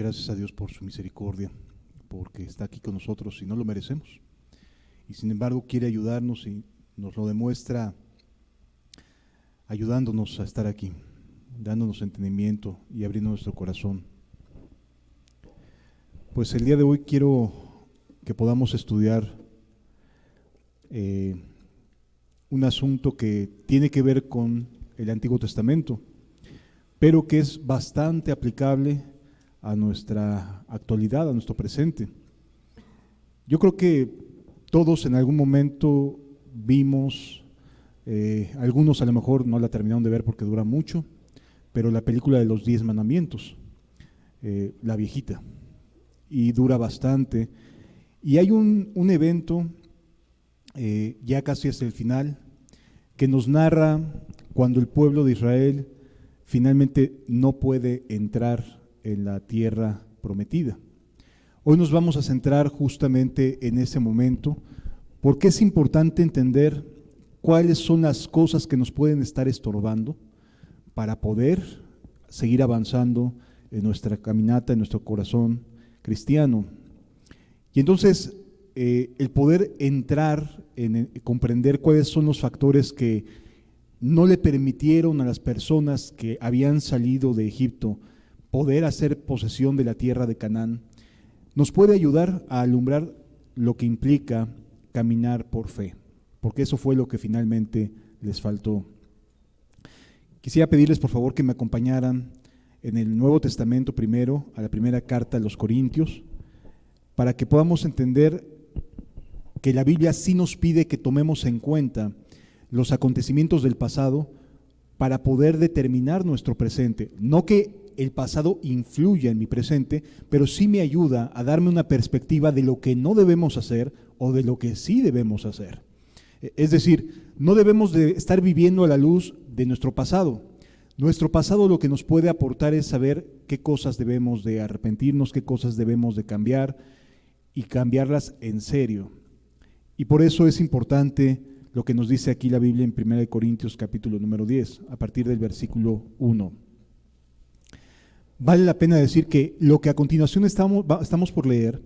gracias a Dios por su misericordia, porque está aquí con nosotros y no lo merecemos. Y sin embargo quiere ayudarnos y nos lo demuestra ayudándonos a estar aquí, dándonos entendimiento y abriendo nuestro corazón. Pues el día de hoy quiero que podamos estudiar un asunto que tiene que ver con el Antiguo Testamento, pero que es bastante aplicable a nuestra actualidad, a nuestro presente. Yo creo que todos en algún momento vimos, algunos a lo mejor no la terminaron de ver porque dura mucho, pero la película de los 10 mandamientos, la viejita, y dura bastante. Y hay un evento, ya casi hasta el final, que nos narra cuando el pueblo de Israel finalmente no puede entrar en la tierra prometida. Hoy nos vamos a centrar justamente en ese momento, porque es importante entender cuáles son las cosas que nos pueden estar estorbando para poder seguir avanzando en nuestra caminata, en nuestro corazón cristiano. Y entonces el poder entrar en comprender cuáles son los factores que no le permitieron a las personas que habían salido de Egipto poder hacer posesión de la tierra de Canaán, nos puede ayudar a alumbrar lo que implica caminar por fe, porque eso fue lo que finalmente les faltó. Quisiera pedirles por favor que me acompañaran en el Nuevo Testamento primero, a la primera carta a los Corintios, para que podamos entender que la Biblia sí nos pide que tomemos en cuenta los acontecimientos del pasado para poder determinar nuestro presente. No que el pasado influya en mi presente, pero sí me ayuda a darme una perspectiva de lo que no debemos hacer o de lo que sí debemos hacer. Es decir, no debemos de estar viviendo a la luz de nuestro pasado. Nuestro pasado lo que nos puede aportar es saber qué cosas debemos de arrepentirnos, qué cosas debemos de cambiar y cambiarlas en serio. Y por eso es importante lo que nos dice aquí la Biblia en 1 Corintios capítulo número 10, a partir del versículo 1. Vale la pena decir que lo que a continuación estamos por leer,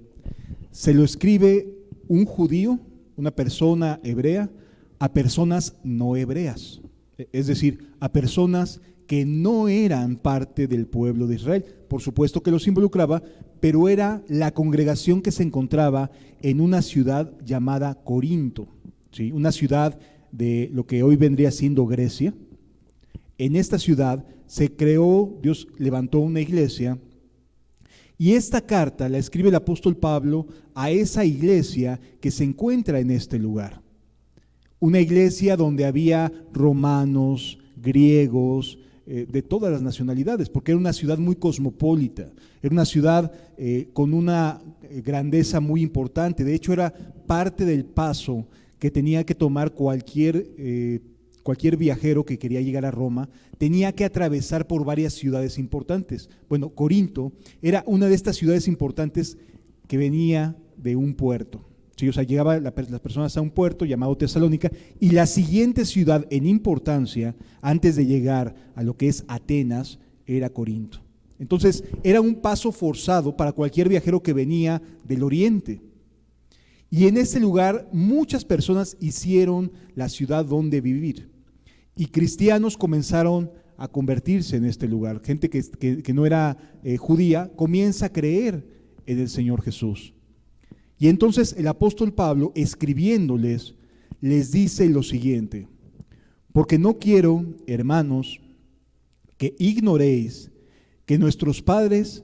se lo escribe un judío, una persona hebrea, a personas no hebreas, es decir, a personas que no eran parte del pueblo de Israel. Por supuesto que los involucraba, pero era la congregación que se encontraba en una ciudad llamada Corinto, ¿sí? Una ciudad de lo que hoy vendría siendo Grecia. En esta ciudad se creó, Dios levantó una iglesia, y esta carta la escribe el apóstol Pablo a esa iglesia que se encuentra en este lugar. Una iglesia donde había romanos, griegos, de todas las nacionalidades, porque era una ciudad muy cosmopolita, era una ciudad con una grandeza muy importante. De hecho, era parte del paso que tenía que tomar cualquier viajero que quería llegar a Roma, tenía que atravesar por varias ciudades importantes. Bueno, Corinto era una de estas ciudades importantes que venía de un puerto. Sí, o sea, llegaban las personas a un puerto llamado Tesalónica, y la siguiente ciudad en importancia, antes de llegar a lo que es Atenas, era Corinto. Entonces, era un paso forzado para cualquier viajero que venía del oriente. Y en ese lugar muchas personas hicieron la ciudad donde vivir. Y cristianos comenzaron a convertirse en este lugar. Gente que no era judía comienza a creer en el Señor Jesús. Y entonces el apóstol Pablo, escribiéndoles, les dice lo siguiente: porque no quiero, hermanos, que ignoréis que nuestros padres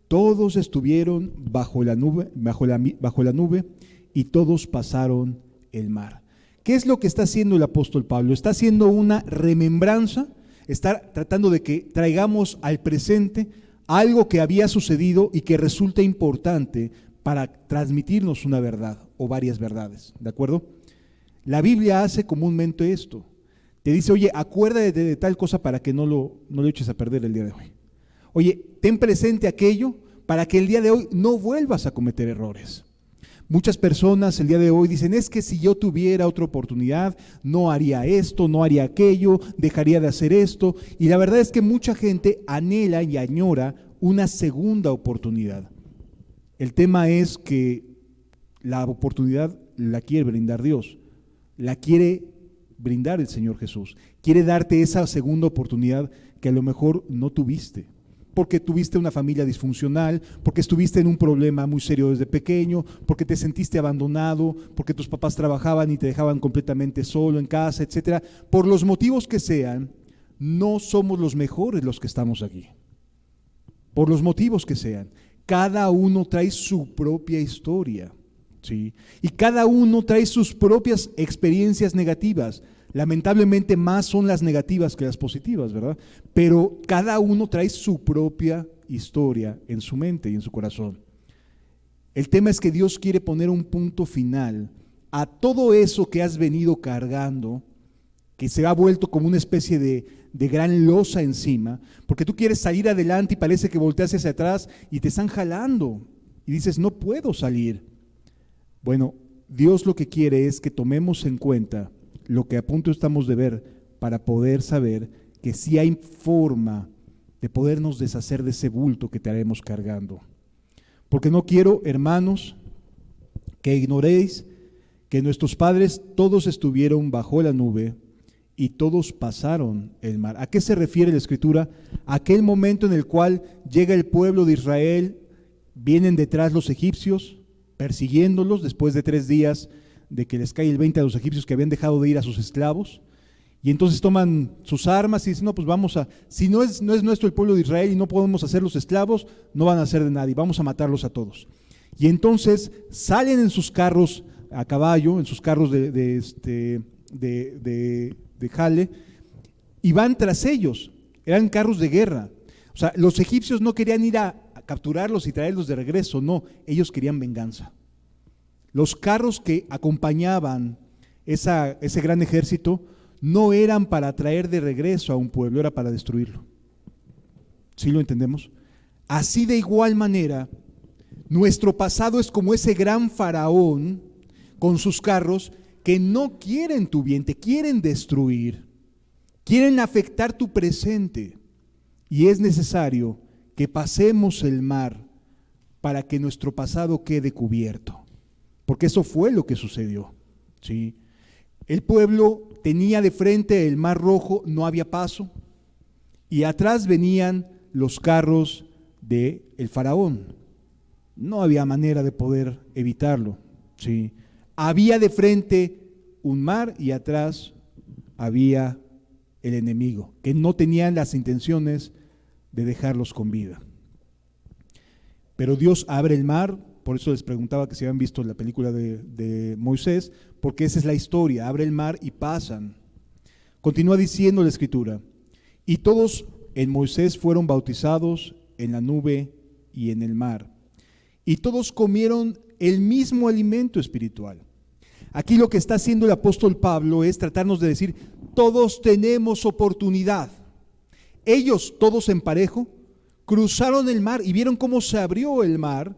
todos estuvieron bajo la nube y todos pasaron el mar. ¿Qué es lo que está haciendo el apóstol Pablo? Está haciendo una remembranza, está tratando de que traigamos al presente algo que había sucedido y que resulta importante para transmitirnos una verdad o varias verdades, ¿de acuerdo? La Biblia hace comúnmente esto. Te dice, oye, acuérdate de tal cosa para que no lo eches a perder el día de hoy. Oye, ten presente aquello para que el día de hoy no vuelvas a cometer errores. Muchas personas el día de hoy dicen, es que si yo tuviera otra oportunidad, no haría esto, no haría aquello, dejaría de hacer esto. Y la verdad es que mucha gente anhela y añora una segunda oportunidad. El tema es que la oportunidad la quiere brindar Dios, la quiere brindar el Señor Jesús. Quiere darte esa segunda oportunidad que a lo mejor no tuviste, porque tuviste una familia disfuncional, porque estuviste en un problema muy serio desde pequeño, porque te sentiste abandonado, porque tus papás trabajaban y te dejaban completamente solo en casa, etcétera. Por los motivos que sean, no somos los mejores los que estamos aquí. Por los motivos que sean, cada uno trae su propia historia, ¿sí? Y cada uno trae sus propias experiencias negativas. Lamentablemente más son las negativas que las positivas, ¿verdad? Pero cada uno trae su propia historia en su mente y en su corazón. El tema es que Dios quiere poner un punto final a todo eso que has venido cargando, que se ha vuelto como una especie de gran losa encima, porque tú quieres salir adelante y parece que volteas hacia atrás y te están jalando y dices, no puedo salir. Bueno, Dios lo que quiere es que tomemos en cuenta lo que a punto estamos de ver para poder saber que sí hay forma de podernos deshacer de ese bulto que te haremos cargando. Porque no quiero, hermanos, que ignoréis que nuestros padres todos estuvieron bajo la nube y todos pasaron el mar. ¿A qué se refiere la Escritura? Aquel momento en el cual llega el pueblo de Israel, vienen detrás los egipcios, persiguiéndolos después de 3 días de que les cae el 20 a los egipcios que habían dejado de ir a sus esclavos, y entonces toman sus armas y dicen, no, pues vamos a, si no es nuestro el pueblo de Israel y no podemos hacerlos esclavos, no van a ser de nadie, vamos a matarlos a todos. Y entonces salen en sus carros a caballo, en sus carros de jale, y van tras ellos, eran carros de guerra. O sea, los egipcios no querían ir a capturarlos y traerlos de regreso, no, ellos querían venganza. Los carros que acompañaban ese gran ejército no eran para traer de regreso a un pueblo, era para destruirlo. ¿Sí lo entendemos? Así de igual manera, nuestro pasado es como ese gran faraón con sus carros que no quieren tu bien, te quieren destruir, quieren afectar tu presente, y es necesario que pasemos el mar para que nuestro pasado quede cubierto. Porque eso fue lo que sucedió, ¿sí? El pueblo tenía de frente el Mar Rojo, no había paso, y atrás venían los carros del faraón. No había manera de poder evitarlo, ¿sí? Había de frente un mar y atrás había el enemigo, que no tenían las intenciones de dejarlos con vida. Pero Dios abre el mar. Por eso les preguntaba que si habían visto la película de Moisés, porque esa es la historia, abre el mar y pasan. Continúa diciendo la Escritura, y todos en Moisés fueron bautizados en la nube y en el mar, y todos comieron el mismo alimento espiritual. Aquí lo que está haciendo el apóstol Pablo es tratarnos de decir, todos tenemos oportunidad. Ellos, todos en parejo, cruzaron el mar y vieron cómo se abrió el mar,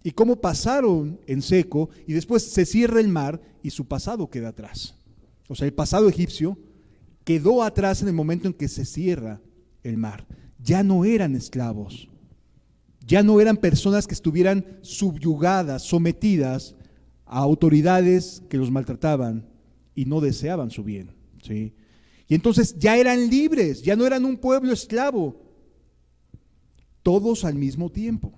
y cómo pasaron en seco, y después se cierra el mar y su pasado queda atrás. O sea, el pasado egipcio quedó atrás en el momento en que se cierra el mar. Ya no eran esclavos, ya no eran personas que estuvieran subyugadas, sometidas a autoridades que los maltrataban y no deseaban su bien, ¿sí? Y entonces ya eran libres, ya no eran un pueblo esclavo, todos al mismo tiempo.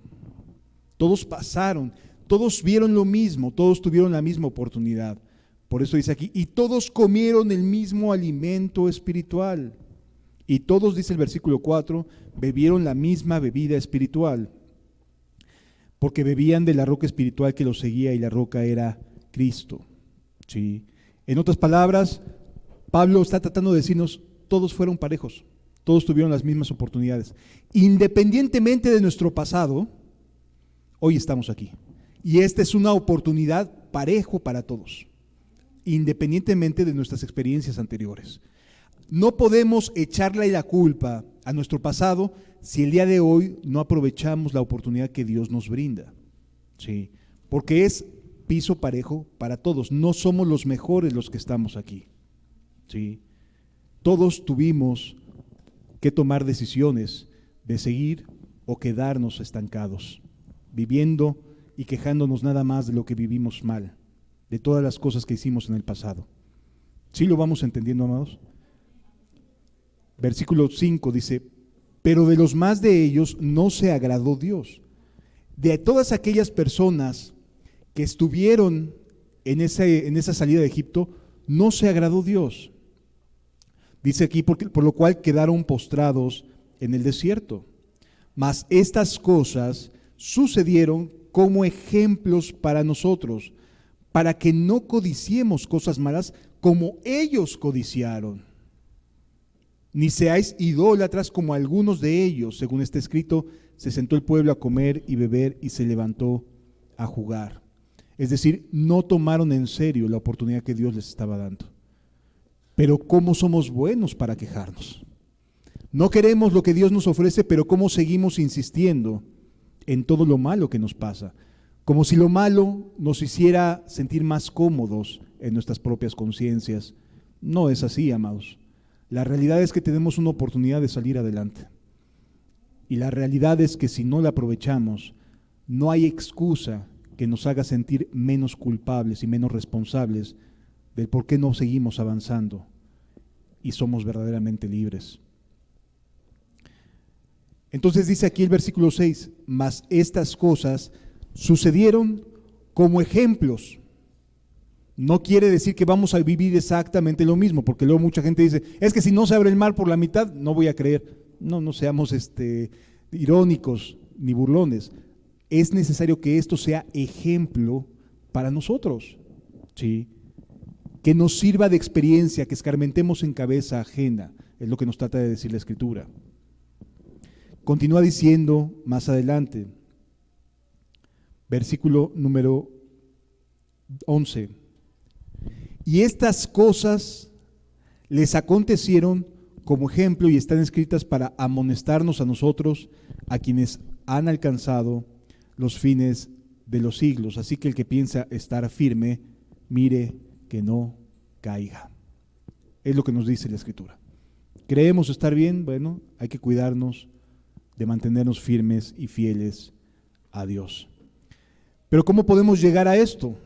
Todos pasaron, todos vieron lo mismo, todos tuvieron la misma oportunidad. Por eso dice aquí, y todos comieron el mismo alimento espiritual. Y todos, dice el versículo 4, bebieron la misma bebida espiritual, porque bebían de la roca espiritual que los seguía, y la roca era Cristo. ¿Sí? En otras palabras, Pablo está tratando de decirnos, todos fueron parejos, todos tuvieron las mismas oportunidades. Independientemente de nuestro pasado, hoy estamos aquí. Y esta es una oportunidad parejo para todos, independientemente de nuestras experiencias anteriores. No podemos echarle la culpa a nuestro pasado si el día de hoy no aprovechamos la oportunidad que Dios nos brinda, ¿sí? Porque es piso parejo para todos. No somos los mejores los que estamos aquí, ¿sí? Todos tuvimos que tomar decisiones de seguir o quedarnos estancados, viviendo y quejándonos nada más de lo que vivimos mal, de todas las cosas que hicimos en el pasado. ¿Sí lo vamos entendiendo, amados? Versículo 5 dice, pero de los más de ellos no se agradó Dios. De todas aquellas personas que estuvieron en esa salida de Egipto, no se agradó Dios. Dice aquí, por lo cual quedaron postrados en el desierto. Mas estas cosas sucedieron como ejemplos para nosotros, para que no codiciemos cosas malas como ellos codiciaron. Ni seáis idólatras como algunos de ellos, según está escrito, se sentó el pueblo a comer y beber y se levantó a jugar. Es decir, no tomaron en serio la oportunidad que Dios les estaba dando. Pero ¿cómo somos buenos para quejarnos? No queremos lo que Dios nos ofrece, pero ¿cómo seguimos insistiendo en todo lo malo que nos pasa? Como si lo malo nos hiciera sentir más cómodos en nuestras propias conciencias. No es así, amados. La realidad es que tenemos una oportunidad de salir adelante. Y la realidad es que si no la aprovechamos, no hay excusa que nos haga sentir menos culpables y menos responsables del por qué no seguimos avanzando y somos verdaderamente libres. Entonces dice aquí el versículo 6, mas estas cosas sucedieron como ejemplos. No quiere decir que vamos a vivir exactamente lo mismo, porque luego mucha gente dice, es que si no se abre el mar por la mitad, no voy a creer. No seamos irónicos ni burlones. Es necesario que esto sea ejemplo para nosotros, ¿sí? Que nos sirva de experiencia, que escarmentemos en cabeza ajena, es lo que nos trata de decir la Escritura. Continúa diciendo más adelante, versículo número 11. Y estas cosas les acontecieron como ejemplo y están escritas para amonestarnos a nosotros, a quienes han alcanzado los fines de los siglos. Así que el que piensa estar firme, mire que no caiga. Es lo que nos dice la Escritura. ¿Creemos estar bien? Bueno, hay que cuidarnos de mantenernos firmes y fieles a Dios. Pero ¿cómo podemos llegar a esto?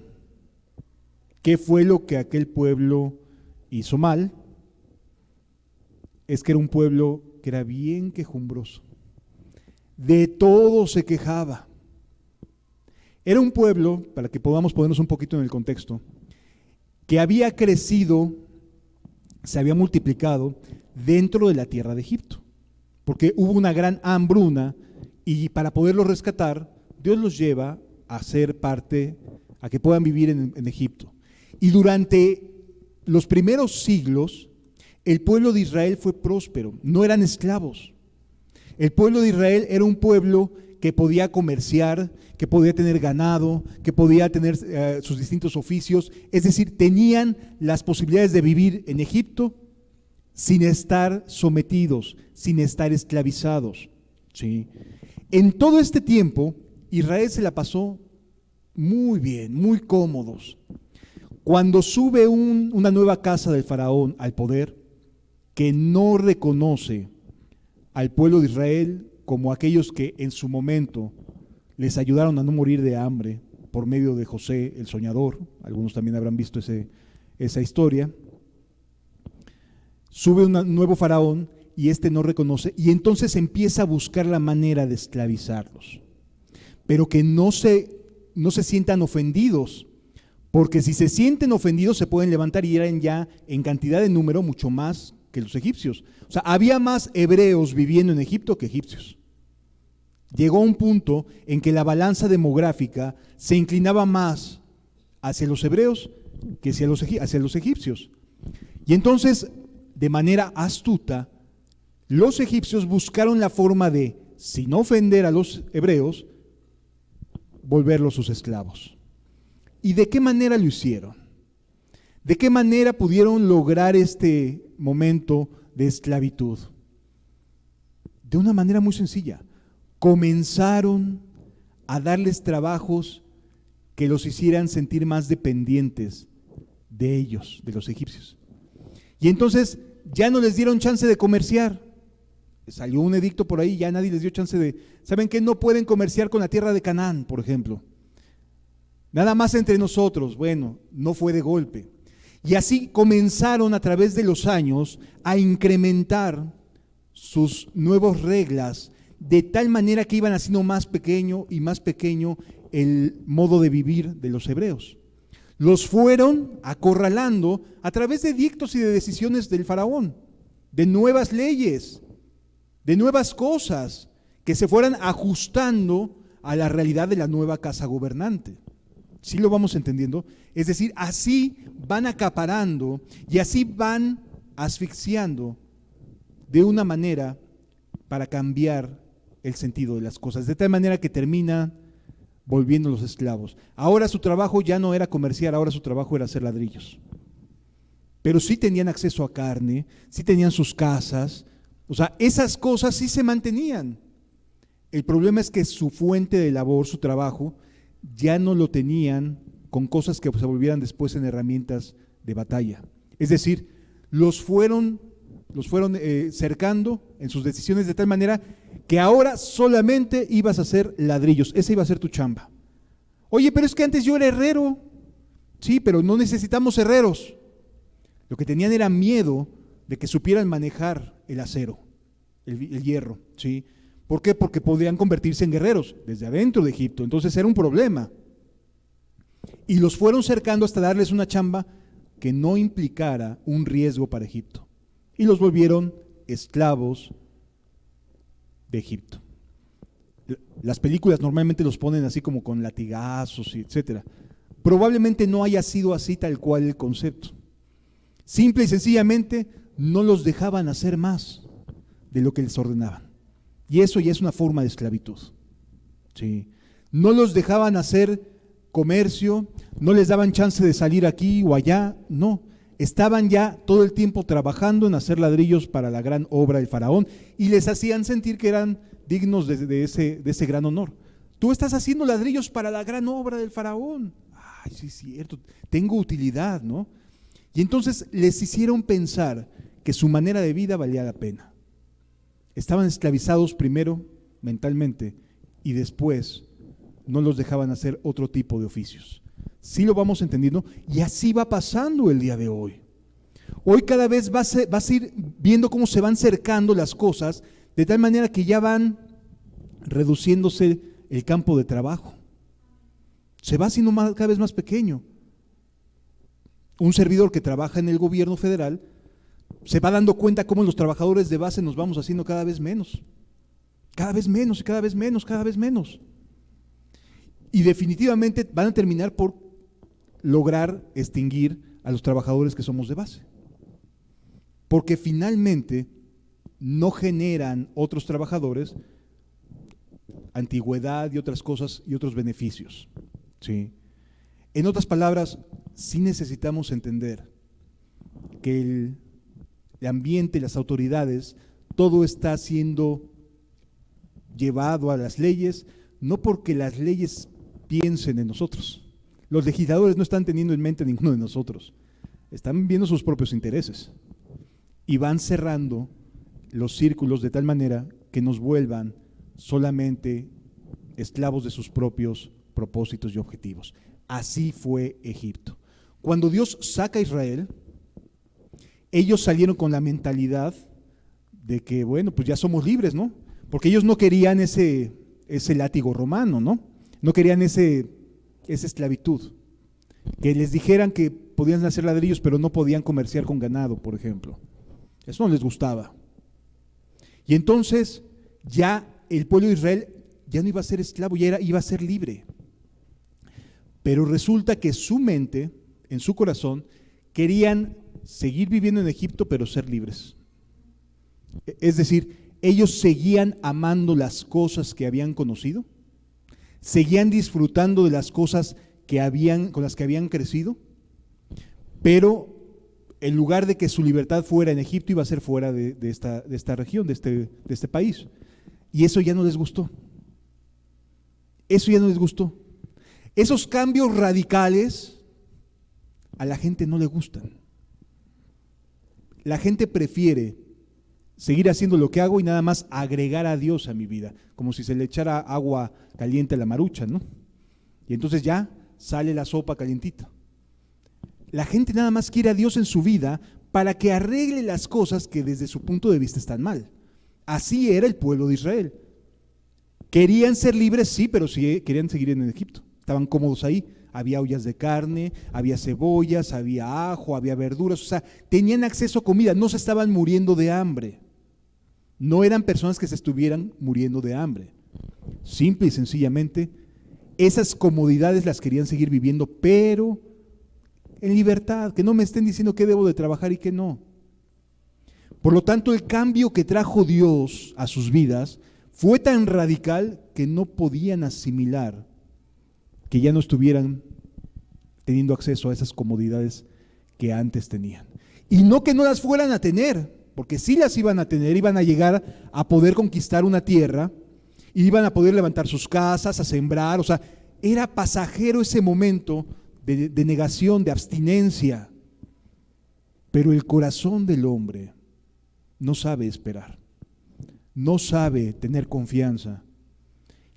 ¿Qué fue lo que aquel pueblo hizo mal? Es que era un pueblo que era bien quejumbroso. De todo se quejaba. Era un pueblo, para que podamos ponernos un poquito en el contexto, que había crecido, se había multiplicado dentro de la tierra de Egipto, porque hubo una gran hambruna y para poderlos rescatar, Dios los lleva a ser parte, a que puedan vivir en Egipto. Y durante los primeros siglos, el pueblo de Israel fue próspero, no eran esclavos. El pueblo de Israel era un pueblo que podía comerciar, que podía tener ganado, que podía tener sus distintos oficios, es decir, tenían las posibilidades de vivir en Egipto sin estar sometidos, sin estar esclavizados, ¿sí? En todo este tiempo, Israel se la pasó muy bien, muy cómodos. Cuando sube una nueva casa del faraón al poder, que no reconoce al pueblo de Israel como aquellos que en su momento les ayudaron a no morir de hambre por medio de José el soñador, algunos también habrán visto esa historia. Sube un nuevo faraón y este no reconoce, y entonces empieza a buscar la manera de esclavizarlos, pero que no se sientan ofendidos, porque si se sienten ofendidos se pueden levantar y eran ya en cantidad de número mucho más que los egipcios. O sea, había más hebreos viviendo en Egipto que egipcios. Llegó a un punto en que la balanza demográfica se inclinaba más hacia los hebreos que hacia los egipcios. Y entonces, de manera astuta, los egipcios buscaron la forma de, sin ofender a los hebreos, volverlos sus esclavos. ¿Y de qué manera lo hicieron? ¿De qué manera pudieron lograr este momento de esclavitud? De una manera muy sencilla. Comenzaron a darles trabajos que los hicieran sentir más dependientes de ellos, de los egipcios. Y entonces ya no les dieron chance de comerciar, Salió un edicto por ahí, ya nadie les dio chance de, ¿saben qué? No pueden comerciar con la tierra de Canaán, por ejemplo. Nada más entre nosotros. Bueno, no fue de golpe. Y así comenzaron a través de los años a incrementar sus nuevas reglas, de tal manera que iban haciendo más pequeño y más pequeño el modo de vivir de los hebreos. Los fueron acorralando a través de edictos y de decisiones del faraón, de nuevas leyes, de nuevas cosas que se fueran ajustando a la realidad de la nueva casa gobernante. ¿Sí lo vamos entendiendo? Es decir, así van acaparando y así van asfixiando de una manera para cambiar el sentido de las cosas, de tal manera que terminan volviendo los esclavos. Ahora su trabajo ya no era comerciar, ahora su trabajo era hacer ladrillos. Pero sí tenían acceso a carne, sí tenían sus casas, o sea, esas cosas sí se mantenían. El problema es que su fuente de labor, su trabajo, ya no lo tenían con cosas que se volvieran después en herramientas de batalla. Es decir, los fueron cercando en sus decisiones de tal manera que ahora solamente ibas a hacer ladrillos, esa iba a ser tu chamba. Oye, pero es que antes yo era herrero. Sí, pero no necesitamos herreros. Lo que tenían era miedo de que supieran manejar el acero, el hierro, ¿sí? ¿Por qué? Porque podían convertirse en guerreros desde adentro de Egipto, entonces era un problema. Y los fueron cercando hasta darles una chamba que no implicara un riesgo para Egipto. Y los volvieron esclavos de Egipto. Las películas normalmente los ponen así como con latigazos, etcétera. Probablemente no haya sido así tal cual el concepto. Simple y sencillamente no los dejaban hacer más de lo que les ordenaban. Y eso ya es una forma de esclavitud. Sí. No los dejaban hacer comercio, no les daban chance de salir aquí o allá, no. Estaban ya todo el tiempo trabajando en hacer ladrillos para la gran obra del faraón y les hacían sentir que eran dignos de ese gran honor. Tú estás haciendo ladrillos para la gran obra del faraón. Ay, sí es cierto, tengo utilidad, ¿no? Y entonces les hicieron pensar que su manera de vida valía la pena. Estaban esclavizados primero mentalmente y después no los dejaban hacer otro tipo de oficios. Sí lo vamos entendiendo y así va pasando el día de hoy. Hoy cada vez vas a ir viendo cómo se van cercando las cosas de tal manera que ya van reduciéndose el campo de trabajo. Se va haciendo cada vez más pequeño. Un servidor que trabaja en el gobierno federal se va dando cuenta cómo los trabajadores de base nos vamos haciendo cada vez menos. Cada vez menos y cada vez menos, cada vez menos. Y definitivamente van a terminar por lograr extinguir a los trabajadores que somos de base. Porque finalmente no generan otros trabajadores antigüedad y otras cosas y otros beneficios. ¿Sí? En otras palabras, sí necesitamos entender que el ambiente, las autoridades, todo está siendo llevado a las leyes, no porque las leyes piensen en nosotros. Los legisladores no están teniendo en mente a ninguno de nosotros, están viendo sus propios intereses y van cerrando los círculos de tal manera que nos vuelvan solamente esclavos de sus propios propósitos y objetivos. Así fue Egipto. Cuando Dios saca a Israel, ellos salieron con la mentalidad de que, bueno, pues ya somos libres, ¿no? Porque ellos no querían ese látigo romano, ¿no? No querían esa esclavitud. Que les dijeran que podían hacer ladrillos, pero no podían comerciar con ganado, por ejemplo. Eso no les gustaba. Y entonces ya el pueblo de Israel ya no iba a ser esclavo, ya iba a ser libre. Pero resulta que su mente, en su corazón, querían seguir viviendo en Egipto, pero ser libres. Es decir, ellos seguían amando las cosas que habían conocido, seguían disfrutando de las cosas con las que habían crecido, pero en lugar de que su libertad fuera en Egipto, iba a ser fuera de esta región, de este país. Y eso ya no les gustó. Eso ya no les gustó. Esos cambios radicales a la gente no le gustan. La gente prefiere seguir haciendo lo que hago y nada más agregar a Dios a mi vida, como si se le echara agua caliente a la marucha, ¿no? Y entonces ya sale la sopa calientita. La gente nada más quiere a Dios en su vida para que arregle las cosas que desde su punto de vista están mal. Así era el pueblo de Israel. Querían ser libres, sí, pero sí querían seguir en Egipto. Estaban cómodos ahí. Había ollas de carne, había cebollas, había ajo, había verduras. O sea, tenían acceso a comida, no se estaban muriendo de hambre. No eran personas que se estuvieran muriendo de hambre. Simple y sencillamente, esas comodidades las querían seguir viviendo, pero en libertad, que no me estén diciendo qué debo de trabajar y qué no. Por lo tanto, el cambio que trajo Dios a sus vidas fue tan radical que no podían asimilar que ya no estuvieran teniendo acceso a esas comodidades que antes tenían. Y no que no las fueran a tener, porque sí las iban a tener, iban a llegar a poder conquistar una tierra, iban a poder levantar sus casas, a sembrar, o sea, era pasajero ese momento de negación, de abstinencia. Pero el corazón del hombre no sabe esperar, no sabe tener confianza.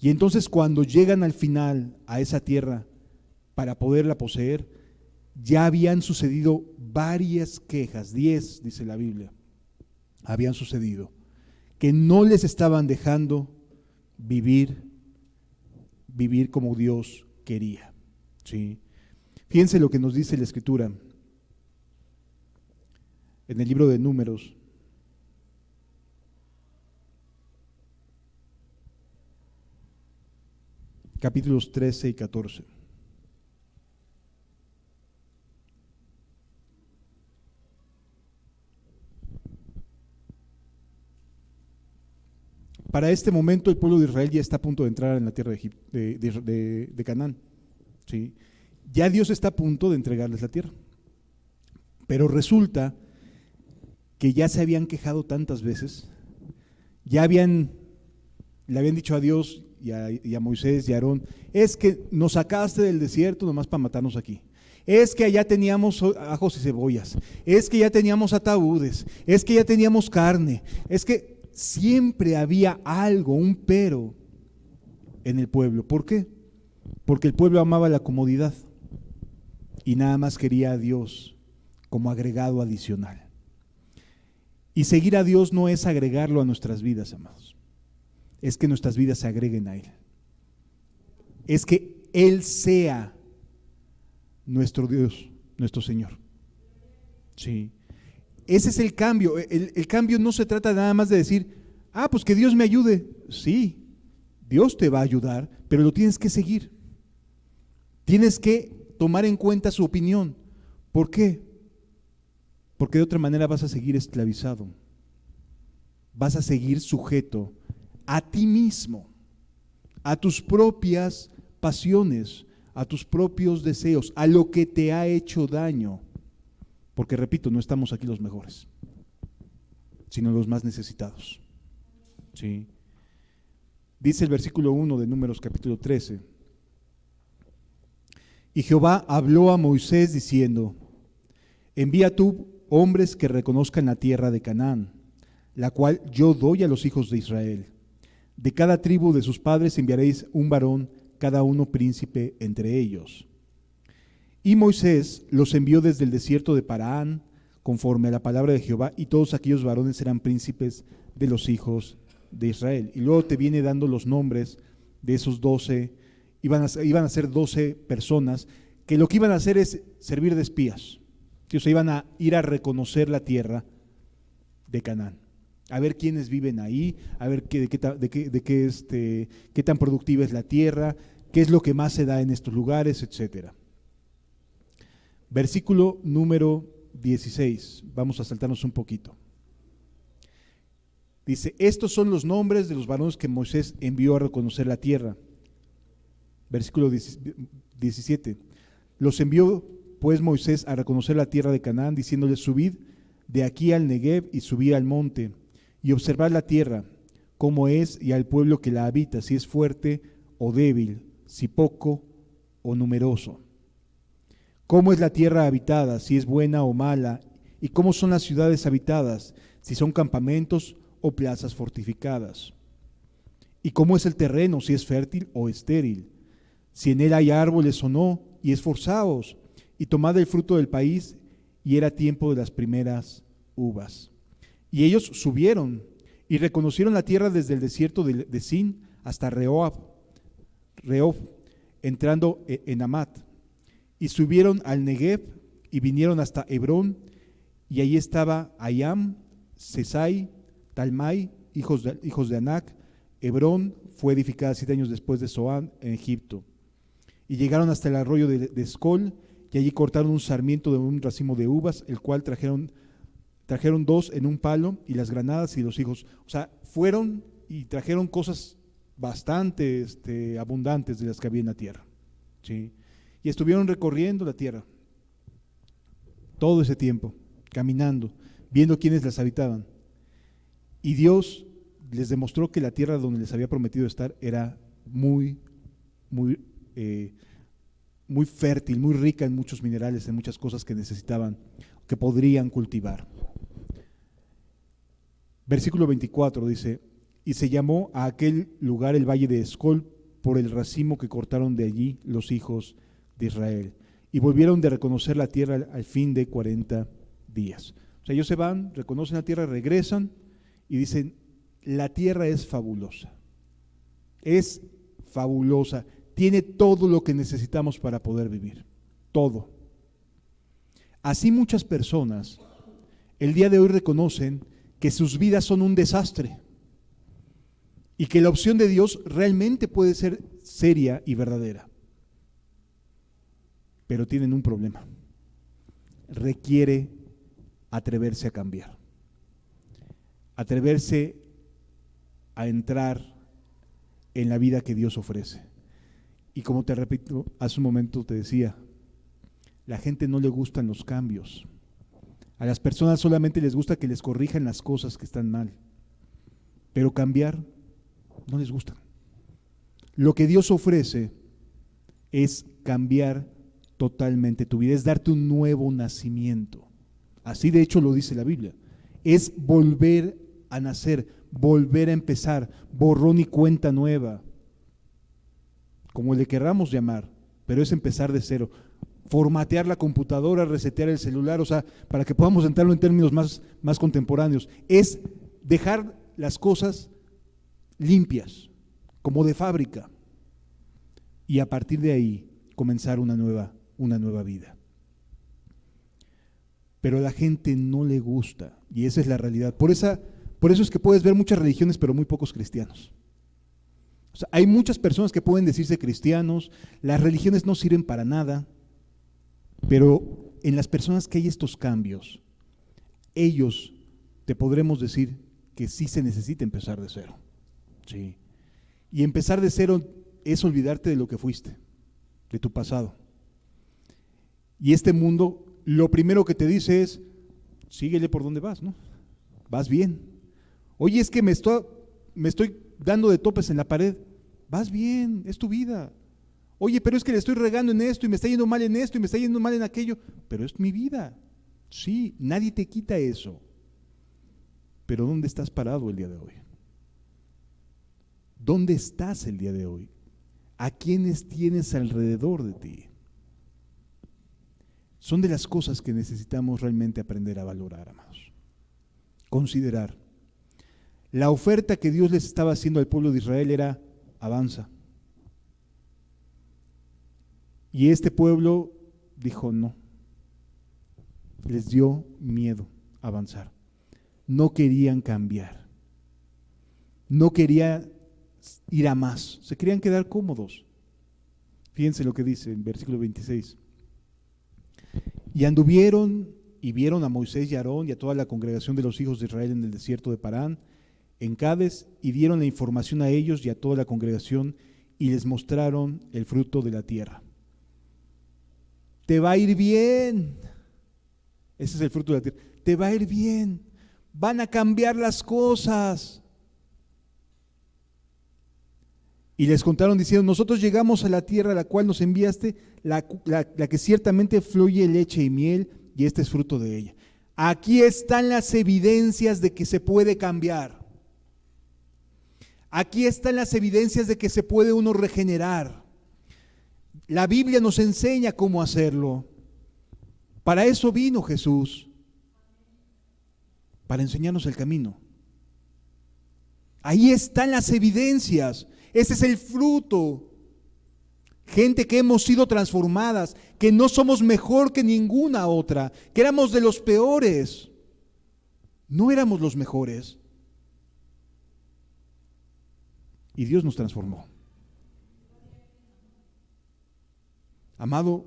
Y entonces cuando llegan al final a esa tierra para poderla poseer, ya habían sucedido varias quejas, 10 dice la Biblia, habían sucedido, que no les estaban dejando vivir como Dios quería. ¿Sí? Fíjense lo que nos dice la Escritura en el libro de Números. Capítulos 13 y 14. Para este momento el pueblo de Israel ya está a punto de entrar en la tierra de Canaán. ¿Sí? Ya Dios está a punto de entregarles la tierra. Pero resulta que ya se habían quejado tantas veces, ya le habían dicho a Dios y a Moisés y a Aarón, es que nos sacaste del desierto nomás para matarnos aquí. Es que allá teníamos ajos y cebollas, es que ya teníamos ataúdes, es que ya teníamos carne, es que siempre había algo, un pero en el pueblo. ¿Por qué? Porque el pueblo amaba la comodidad y nada más quería a Dios como agregado adicional. Y seguir a Dios no es agregarlo a nuestras vidas, amados. Es que nuestras vidas se agreguen a Él. Es que Él sea nuestro Dios, nuestro Señor. Sí. Ese es el cambio. El cambio no se trata nada más de decir, pues que Dios me ayude. Sí, Dios te va a ayudar, pero lo tienes que seguir. Tienes que tomar en cuenta su opinión. ¿Por qué? Porque de otra manera vas a seguir esclavizado. Vas a seguir sujeto a ti mismo, a tus propias pasiones, a tus propios deseos, a lo que te ha hecho daño. Porque repito, no estamos aquí los mejores, sino los más necesitados. ¿Sí? Dice el versículo 1 de Números capítulo 13. Y Jehová habló a Moisés diciendo, envía tú hombres que reconozcan la tierra de Canaán, la cual yo doy a los hijos de Israel. De cada tribu de sus padres enviaréis un varón, cada uno príncipe entre ellos. Y Moisés los envió desde el desierto de Parán, conforme a la palabra de Jehová, y todos aquellos varones eran príncipes de los hijos de Israel. Y luego te viene dando los nombres de esos 12, iban a ser 12 personas, que lo que iban a hacer es servir de espías, que o sea, iban a ir a reconocer la tierra de Canaán, a ver quiénes viven ahí, a ver qué tan productiva es la tierra, qué es lo que más se da en estos lugares, etcétera. Versículo número 16, vamos a saltarnos un poquito. Dice, estos son los nombres de los varones que Moisés envió a reconocer la tierra. Versículo 17, los envió pues Moisés a reconocer la tierra de Canaán, diciéndoles, subid de aquí al Negev y subid al monte, y observad la tierra, cómo es, y al pueblo que la habita, si es fuerte o débil, si poco o numeroso. Cómo es la tierra habitada, si es buena o mala, y cómo son las ciudades habitadas, si son campamentos o plazas fortificadas. Y cómo es el terreno, si es fértil o estéril, si en él hay árboles o no, y esforzaos, y tomad el fruto del país, y era tiempo de las primeras uvas. Y ellos subieron y reconocieron la tierra desde el desierto de Sin hasta Rehob, entrando en Amat, y subieron al Negev y vinieron hasta Hebrón, y allí estaba Ayam, Sesai, Talmai, hijos de Anac. Hebrón fue edificada 7 años después de Zoán en Egipto. Y llegaron hasta el arroyo de Escol, y allí cortaron un sarmiento de un racimo de uvas, el cual trajeron 2 en un palo, y las granadas y los higos. O sea, fueron y trajeron cosas bastante abundantes de las que había en la tierra, ¿sí? Y estuvieron recorriendo la tierra todo ese tiempo, caminando, viendo quiénes las habitaban. Y Dios les demostró que la tierra donde les había prometido estar era muy fértil, muy rica en muchos minerales, en muchas cosas que necesitaban, que podrían cultivar. Versículo 24 dice: y se llamó a aquel lugar el valle de Escol por el racimo que cortaron de allí los hijos de Israel. Y volvieron de reconocer la tierra al fin de 40 días. O sea, ellos se van, reconocen la tierra, regresan y dicen: la tierra es fabulosa, tiene todo lo que necesitamos para poder vivir, todo. Así muchas personas el día de hoy reconocen que sus vidas son un desastre y que la opción de Dios realmente puede ser seria y verdadera. Pero tienen un problema: requiere atreverse a cambiar, atreverse a entrar en la vida que Dios ofrece. Y como te repito, hace un momento te decía, la gente no le gustan los cambios. A las personas solamente les gusta que les corrijan las cosas que están mal, pero cambiar no les gusta. Lo que Dios ofrece es cambiar totalmente tu vida, es darte un nuevo nacimiento. Así de hecho lo dice la Biblia. Es volver a nacer, volver a empezar, borrón y cuenta nueva, como le querramos llamar, pero es empezar de cero. Formatear la computadora, resetear el celular, o sea, para que podamos entrarlo en términos más contemporáneos, es dejar las cosas limpias, como de fábrica, y a partir de ahí comenzar una nueva vida. Pero a la gente no le gusta, y esa es la realidad. Por eso es que puedes ver muchas religiones, pero muy pocos cristianos. O sea, hay muchas personas que pueden decirse cristianos, las religiones no sirven para nada, pero en las personas que hay estos cambios, ellos te podremos decir que sí se necesita empezar de cero. Sí. Y empezar de cero es olvidarte de lo que fuiste, de tu pasado. Y este mundo, lo primero que te dice es: síguele por donde vas, ¿no? Vas bien. Oye, es que me estoy dando de topes en la pared. Vas bien, es tu vida. Oye, pero es que le estoy regando en esto y me está yendo mal en esto y me está yendo mal en aquello. Pero es mi vida. Sí, nadie te quita eso. Pero ¿dónde estás parado el día de hoy? ¿Dónde estás el día de hoy? ¿A quiénes tienes alrededor de ti? Son de las cosas que necesitamos realmente aprender a valorar, amados. Considerar. La oferta que Dios les estaba haciendo al pueblo de Israel era: avanza. Y este pueblo dijo no. Les dio miedo avanzar. No querían cambiar. No querían ir a más. Se querían quedar cómodos. Fíjense lo que dice en versículo 26. Y anduvieron y vieron a Moisés y a Aarón y a toda la congregación de los hijos de Israel en el desierto de Parán, en Cades, y dieron la información a ellos y a toda la congregación, y les mostraron el fruto de la tierra. Te va a ir bien. Ese es el fruto de la tierra. Te va a ir bien. Van a cambiar las cosas. Y les contaron diciendo: nosotros llegamos a la tierra a la cual nos enviaste, la que ciertamente fluye leche y miel, y este es fruto de ella. Aquí están las evidencias de que se puede cambiar. Aquí están las evidencias de que se puede uno regenerar. La Biblia nos enseña cómo hacerlo. Para eso vino Jesús, para enseñarnos el camino. Ahí están las evidencias. Ese es el fruto. Gente que hemos sido transformadas, que no somos mejor que ninguna otra, que éramos de los peores. No éramos los mejores. Y Dios nos transformó. Amado,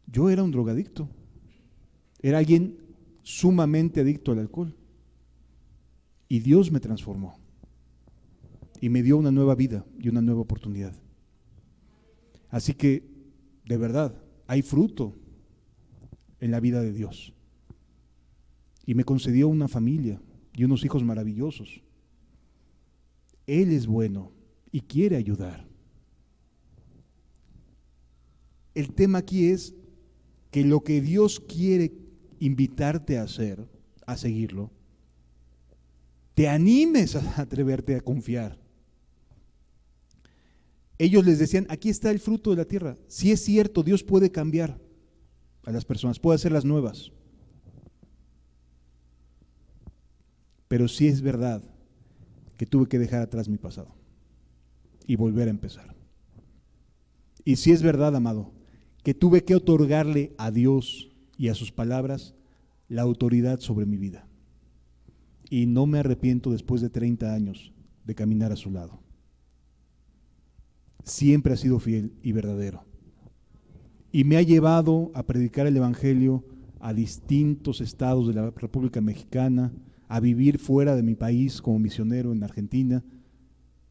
yo era un drogadicto. Era alguien sumamente adicto al alcohol. Y Dios me transformó. Y me dio una nueva vida y una nueva oportunidad. Así que, de verdad, hay fruto en la vida de Dios. Y me concedió una familia y unos hijos maravillosos. Él es bueno y quiere ayudar. El tema aquí es que lo que Dios quiere invitarte a hacer, a seguirlo, te animes a atreverte a confiar. Ellos les decían, aquí está el fruto de la tierra. Si es cierto, Dios puede cambiar a las personas, puede hacerlas nuevas. Pero sí es verdad que tuve que dejar atrás mi pasado y volver a empezar. Y sí es verdad, amado, que tuve que otorgarle a Dios y a sus palabras la autoridad sobre mi vida. Y no me arrepiento después de 30 años de caminar a su lado. Siempre ha sido fiel y verdadero. Y me ha llevado a predicar el Evangelio a distintos estados de la República Mexicana, a vivir fuera de mi país como misionero en Argentina,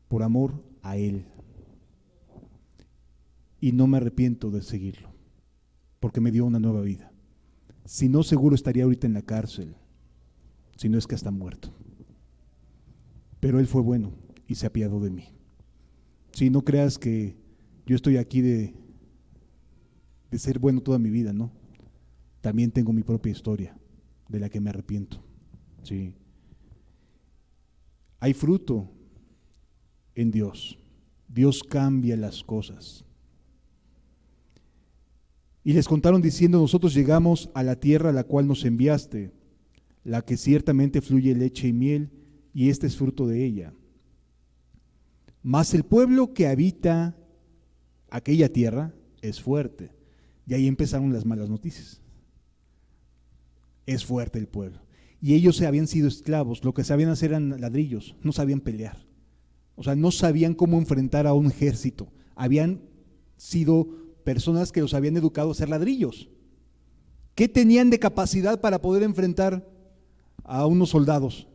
por amor a Él. Y no me arrepiento de seguirlo, porque me dio una nueva vida. Si no, seguro estaría ahorita en la cárcel, si no es que hasta muerto. Pero Él fue bueno y se apiadó de mí. Si no creas que yo estoy aquí de ser bueno toda mi vida, ¿no? También tengo mi propia historia de la que me arrepiento. Sí. Hay fruto en Dios. Dios cambia las cosas. Y les contaron diciendo, nosotros llegamos a la tierra a la cual nos enviaste, la que ciertamente fluye leche y miel, y este es fruto de ella. Mas el pueblo que habita aquella tierra es fuerte. Y ahí empezaron las malas noticias. Es fuerte el pueblo. Y ellos habían sido esclavos, lo que sabían hacer eran ladrillos, no sabían pelear. O sea, no sabían cómo enfrentar a un ejército. Habían sido personas que los habían educado a hacer ladrillos. ¿Qué tenían de capacidad para poder enfrentar a unos soldados?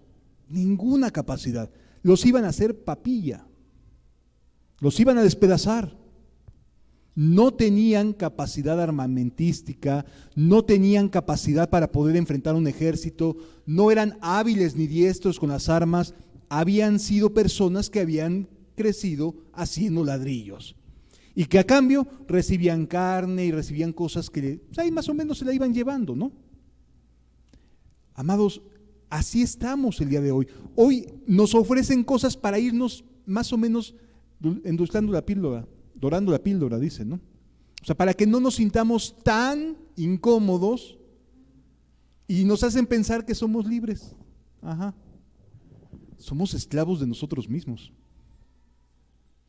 Ninguna capacidad. Los iban a hacer papilla. Los iban a despedazar. No tenían capacidad armamentística, no tenían capacidad para poder enfrentar un ejército, no eran hábiles ni diestros con las armas, habían sido personas que habían crecido haciendo ladrillos y que a cambio recibían carne y recibían cosas que ahí más o menos se la iban llevando, ¿no? Amados, así estamos el día de hoy. Hoy nos ofrecen cosas para irnos más o menos endulzando la píldora, dorando la píldora, dicen, ¿no? O sea, para que no nos sintamos tan incómodos y nos hacen pensar que somos libres. Ajá. Somos esclavos de nosotros mismos.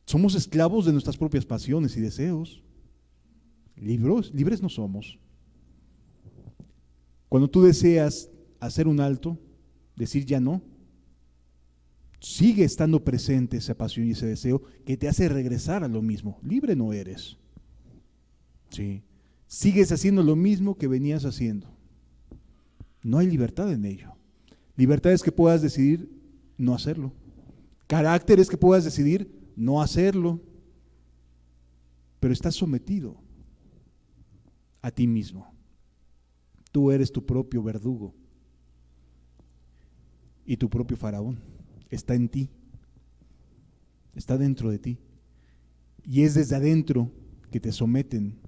Somos esclavos de nuestras propias pasiones y deseos. Libres no somos. Cuando tú deseas hacer un alto, decir ya no, sigue estando presente esa pasión y ese deseo que te hace regresar a lo mismo. Libre no eres. Sí. Sigues haciendo lo mismo que venías haciendo. No hay libertad en ello. Libertad es que puedas decidir no hacerlo. Carácter es que puedas decidir no hacerlo. Pero estás sometido a ti mismo. Tú eres tu propio verdugo y tu propio faraón. Está en ti, está dentro de ti. Y es desde adentro que te someten,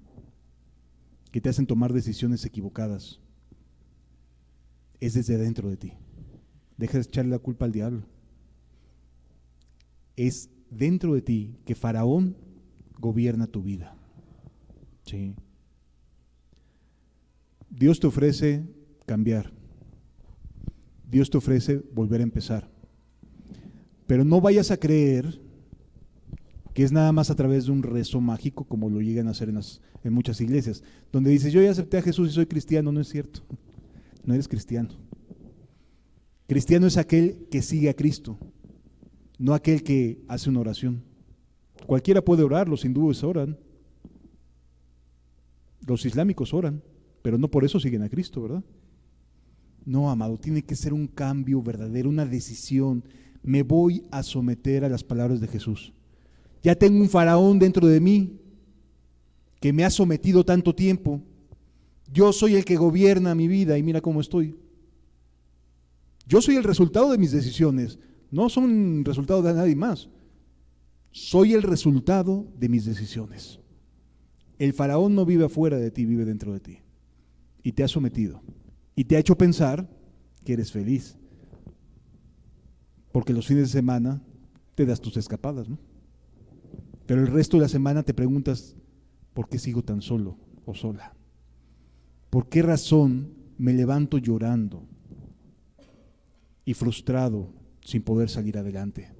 que te hacen tomar decisiones equivocadas. es desde dentro de ti. Deja de echarle la culpa al diablo. Es dentro de ti que Faraón gobierna tu vida. Sí. Dios te ofrece cambiar. Dios te ofrece volver a empezar. Pero no vayas a creer que es nada más a través de un rezo mágico, como lo llegan a hacer en muchas iglesias, donde dices, yo ya acepté a Jesús y soy cristiano. No es cierto. No eres cristiano. Cristiano es aquel que sigue a Cristo, no aquel que hace una oración. Cualquiera puede orar, los hindúes oran, los islámicos oran, pero no por eso siguen a Cristo, ¿verdad? No, amado, tiene que ser un cambio verdadero, una decisión. Me voy a someter a las palabras de Jesús. Ya tengo un faraón dentro de mí que me ha sometido tanto tiempo. Yo soy el que gobierna mi vida y mira cómo estoy. Yo soy el resultado de mis decisiones, no son resultado de nadie más. Soy el resultado de mis decisiones. El faraón no vive afuera de ti, vive dentro de ti. Y te ha sometido. Y te ha hecho pensar que eres feliz. Porque los fines de semana te das tus escapadas, ¿no? Pero el resto de la semana te preguntas, ¿por qué sigo tan solo o sola? ¿Por qué razón me levanto llorando y frustrado sin poder salir adelante?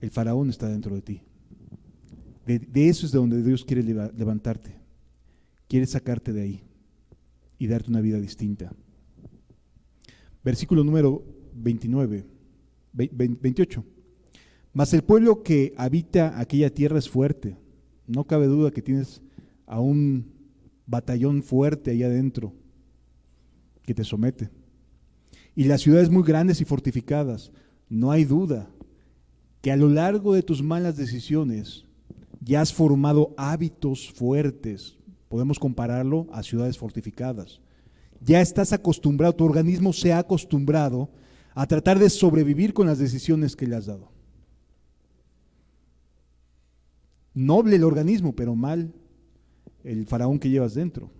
El faraón está dentro de ti. De eso es de donde Dios quiere levantarte. Quiere sacarte de ahí y darte una vida distinta. Versículo número 28. Mas el pueblo que habita aquella tierra es fuerte. No cabe duda que tienes a un batallón fuerte ahí adentro que te somete. Y las ciudades muy grandes y fortificadas. No hay duda que a lo largo de tus malas decisiones ya has formado hábitos fuertes. Podemos compararlo a ciudades fortificadas. Ya estás acostumbrado, tu organismo se ha acostumbrado a tratar de sobrevivir con las decisiones que le has dado. Noble el organismo, pero mal el faraón que llevas dentro.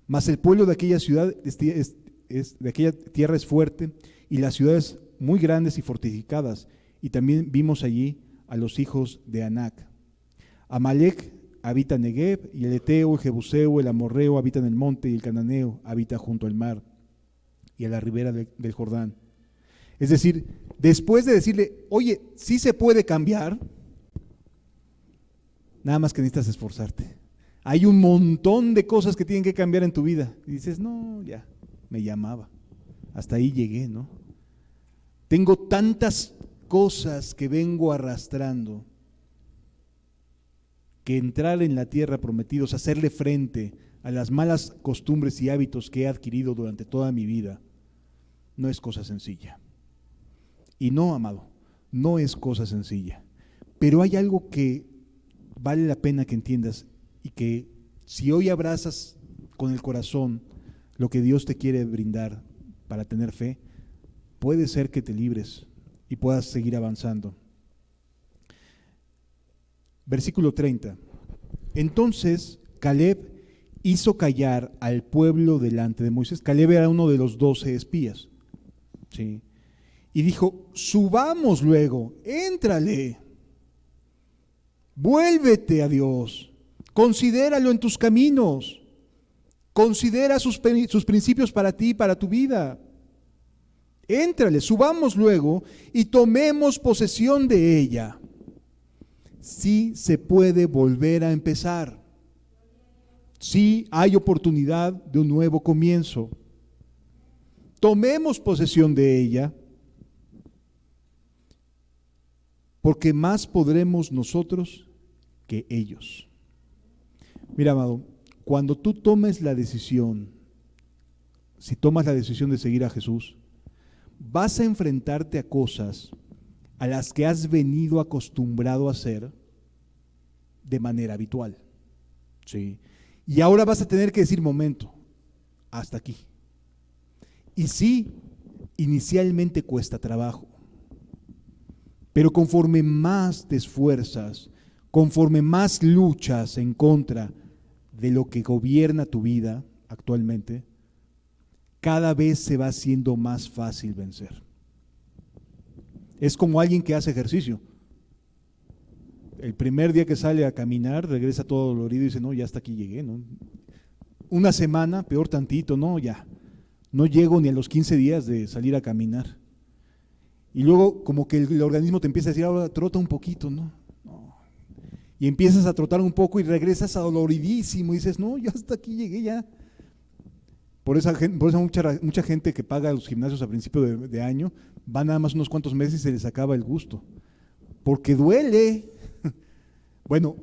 Mas el pueblo de aquella ciudad, de aquella tierra es fuerte, y las ciudades muy grandes y fortificadas. Y también vimos allí a los hijos de Anac. Amalek habita en Negev, y el Eteo, el Jebuseo, el Amorreo habita en el monte, y el Cananeo habita junto al mar y a la ribera del Jordán. Es decir, después de decirle, oye, sí se puede cambiar, nada más que necesitas esforzarte. Hay un montón de cosas que tienen que cambiar en tu vida. Y dices, no, ya, me llamaba. Hasta ahí llegué, ¿no? Tengo tantas cosas que vengo arrastrando que entrar en la tierra prometida, hacerle frente a las malas costumbres y hábitos que he adquirido durante toda mi vida, no es cosa sencilla. Y no, amado, no es cosa sencilla. Pero hay algo que vale la pena que entiendas y que si hoy abrazas con el corazón lo que Dios te quiere brindar para tener fe, puede ser que te libres y puedas seguir avanzando. Versículo 30. Entonces Caleb hizo callar al pueblo delante de Moisés. Caleb era uno de los 12 espías. ¿Sí? Y dijo, subamos luego, éntrale, vuélvete a Dios, considéralo en tus caminos, considera sus principios para ti, para tu vida. Éntrale, subamos luego y tomemos posesión de ella. Sí se puede volver a empezar. Sí hay oportunidad de un nuevo comienzo. Tomemos posesión de ella, porque más podremos nosotros que ellos. Mira, amado, cuando tú tomes la decisión, si tomas la decisión de seguir a Jesús, vas a enfrentarte a cosas a las que has venido acostumbrado a hacer de manera habitual. ¿Sí? Y ahora vas a tener que decir, momento, hasta aquí. Y sí, inicialmente cuesta trabajo, pero conforme más te esfuerzas, conforme más luchas en contra de lo que gobierna tu vida actualmente, cada vez se va haciendo más fácil vencer. Es como alguien que hace ejercicio. El primer día que sale a caminar, regresa todo dolorido y dice, no, ya hasta aquí llegué, ¿no? Una semana, peor tantito, no, ya. No llego ni a los 15 días de salir a caminar. Y luego como que el organismo te empieza a decir, ahora trota un poquito, ¿no? No. Y empiezas a trotar un poco y regresas adoloridísimo y dices, no, ya hasta aquí llegué, ya. Por eso mucha gente que paga los gimnasios a principio de año, va nada más unos cuantos meses y se les acaba el gusto. Porque duele. Bueno,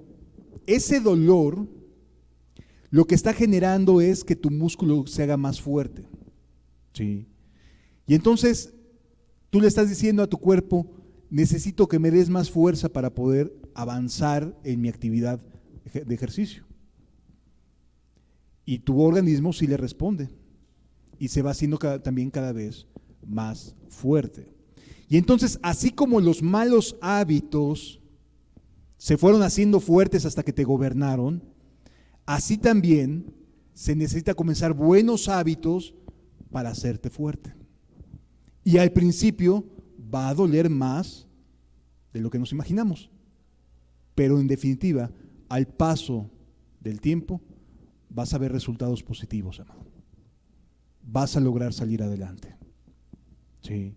ese dolor lo que está generando es que tu músculo se haga más fuerte. ¿Sí? Y entonces tú le estás diciendo a tu cuerpo, necesito que me des más fuerza para poder avanzar en mi actividad de ejercicio. Y tu organismo sí le responde y se va haciendo también cada vez más fuerte. Y entonces, así como los malos hábitos se fueron haciendo fuertes hasta que te gobernaron, así también se necesita comenzar buenos hábitos para hacerte fuerte. Y al principio va a doler más de lo que nos imaginamos, pero en definitiva, al paso del tiempo, vas a ver resultados positivos, amado. Vas a lograr salir adelante. Sí.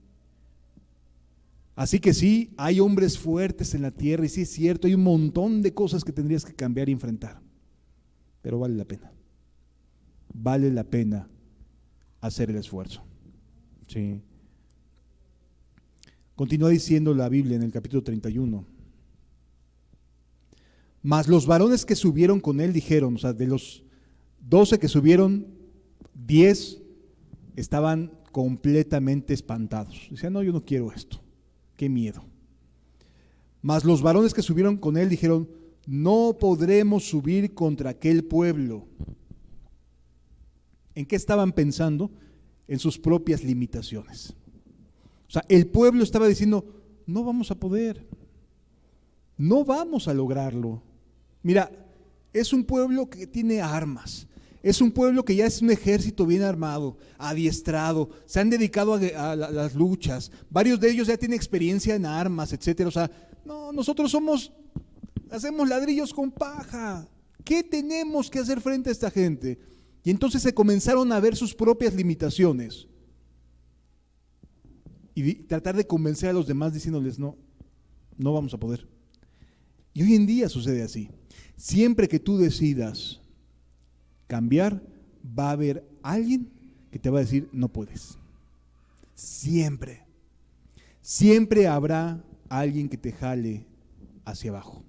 Así que sí, hay hombres fuertes en la tierra y sí es cierto, hay un montón de cosas que tendrías que cambiar y enfrentar, pero vale la pena. Vale la pena hacer el esfuerzo. Sí. Continúa diciendo la Biblia en el capítulo 31. Mas los varones que subieron con él dijeron, o sea, de los 12 que subieron, 10 estaban completamente espantados. Decían, no, yo no quiero esto. Qué miedo. Mas los varones que subieron con él dijeron, no podremos subir contra aquel pueblo. ¿En qué estaban pensando? En sus propias limitaciones. O sea, el pueblo estaba diciendo, no vamos a poder, no vamos a lograrlo. Mira, es un pueblo que tiene armas, es un pueblo que ya es un ejército bien armado, adiestrado, se han dedicado a las luchas, varios de ellos ya tienen experiencia en armas, etcétera. O sea, no, nosotros hacemos ladrillos con paja. ¿Qué tenemos que hacer frente a esta gente? Y entonces se comenzaron a ver sus propias limitaciones y tratar de convencer a los demás diciéndoles, no vamos a poder. Y hoy en día sucede así. Siempre que tú decidas cambiar, va a haber alguien que te va a decir, no puedes. Siempre. Siempre habrá alguien que te jale hacia abajo.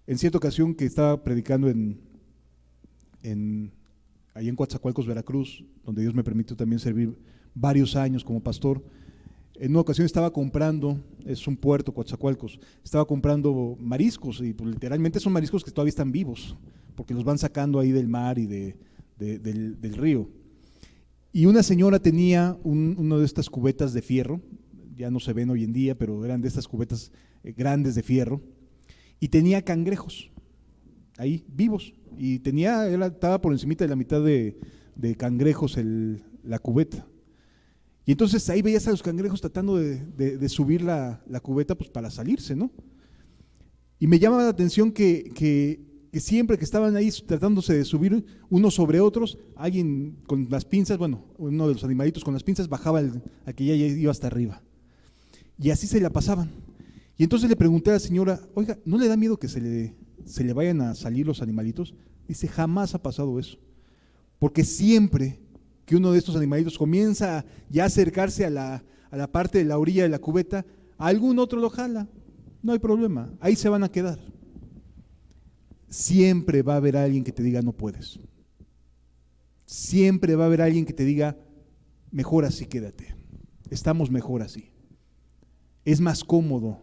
En cierta ocasión que estaba predicando allá en Coatzacoalcos, Veracruz, donde Dios me permitió también servir varios años como pastor, en una ocasión estaba comprando, es un puerto, Coatzacoalcos, estaba comprando mariscos y pues, literalmente son mariscos que todavía están vivos, porque los van sacando ahí del mar y del río. Y una señora tenía una de estas cubetas de fierro, ya no se ven hoy en día, pero eran de estas cubetas grandes de fierro, y tenía cangrejos ahí vivos, y estaba por encimita de la mitad de cangrejos la cubeta. Y entonces ahí veías a los cangrejos tratando de subir la cubeta pues para salirse, ¿no? Y me llamaba la atención que siempre que estaban ahí tratándose de subir unos sobre otros, alguien con las pinzas, bueno, uno de los animalitos con las pinzas bajaba a que ya iba hasta arriba. Y así se la pasaban. Y entonces le pregunté a la señora, oiga, ¿no le da miedo que se le vayan a salir los animalitos? Dice, jamás ha pasado eso. Porque siempre que uno de estos animalitos comienza ya a acercarse a la parte de la orilla de la cubeta, algún otro lo jala, no hay problema, ahí se van a quedar. Siempre va a haber alguien que te diga no puedes. Siempre va a haber alguien que te diga mejor así quédate, estamos mejor así. Es más cómodo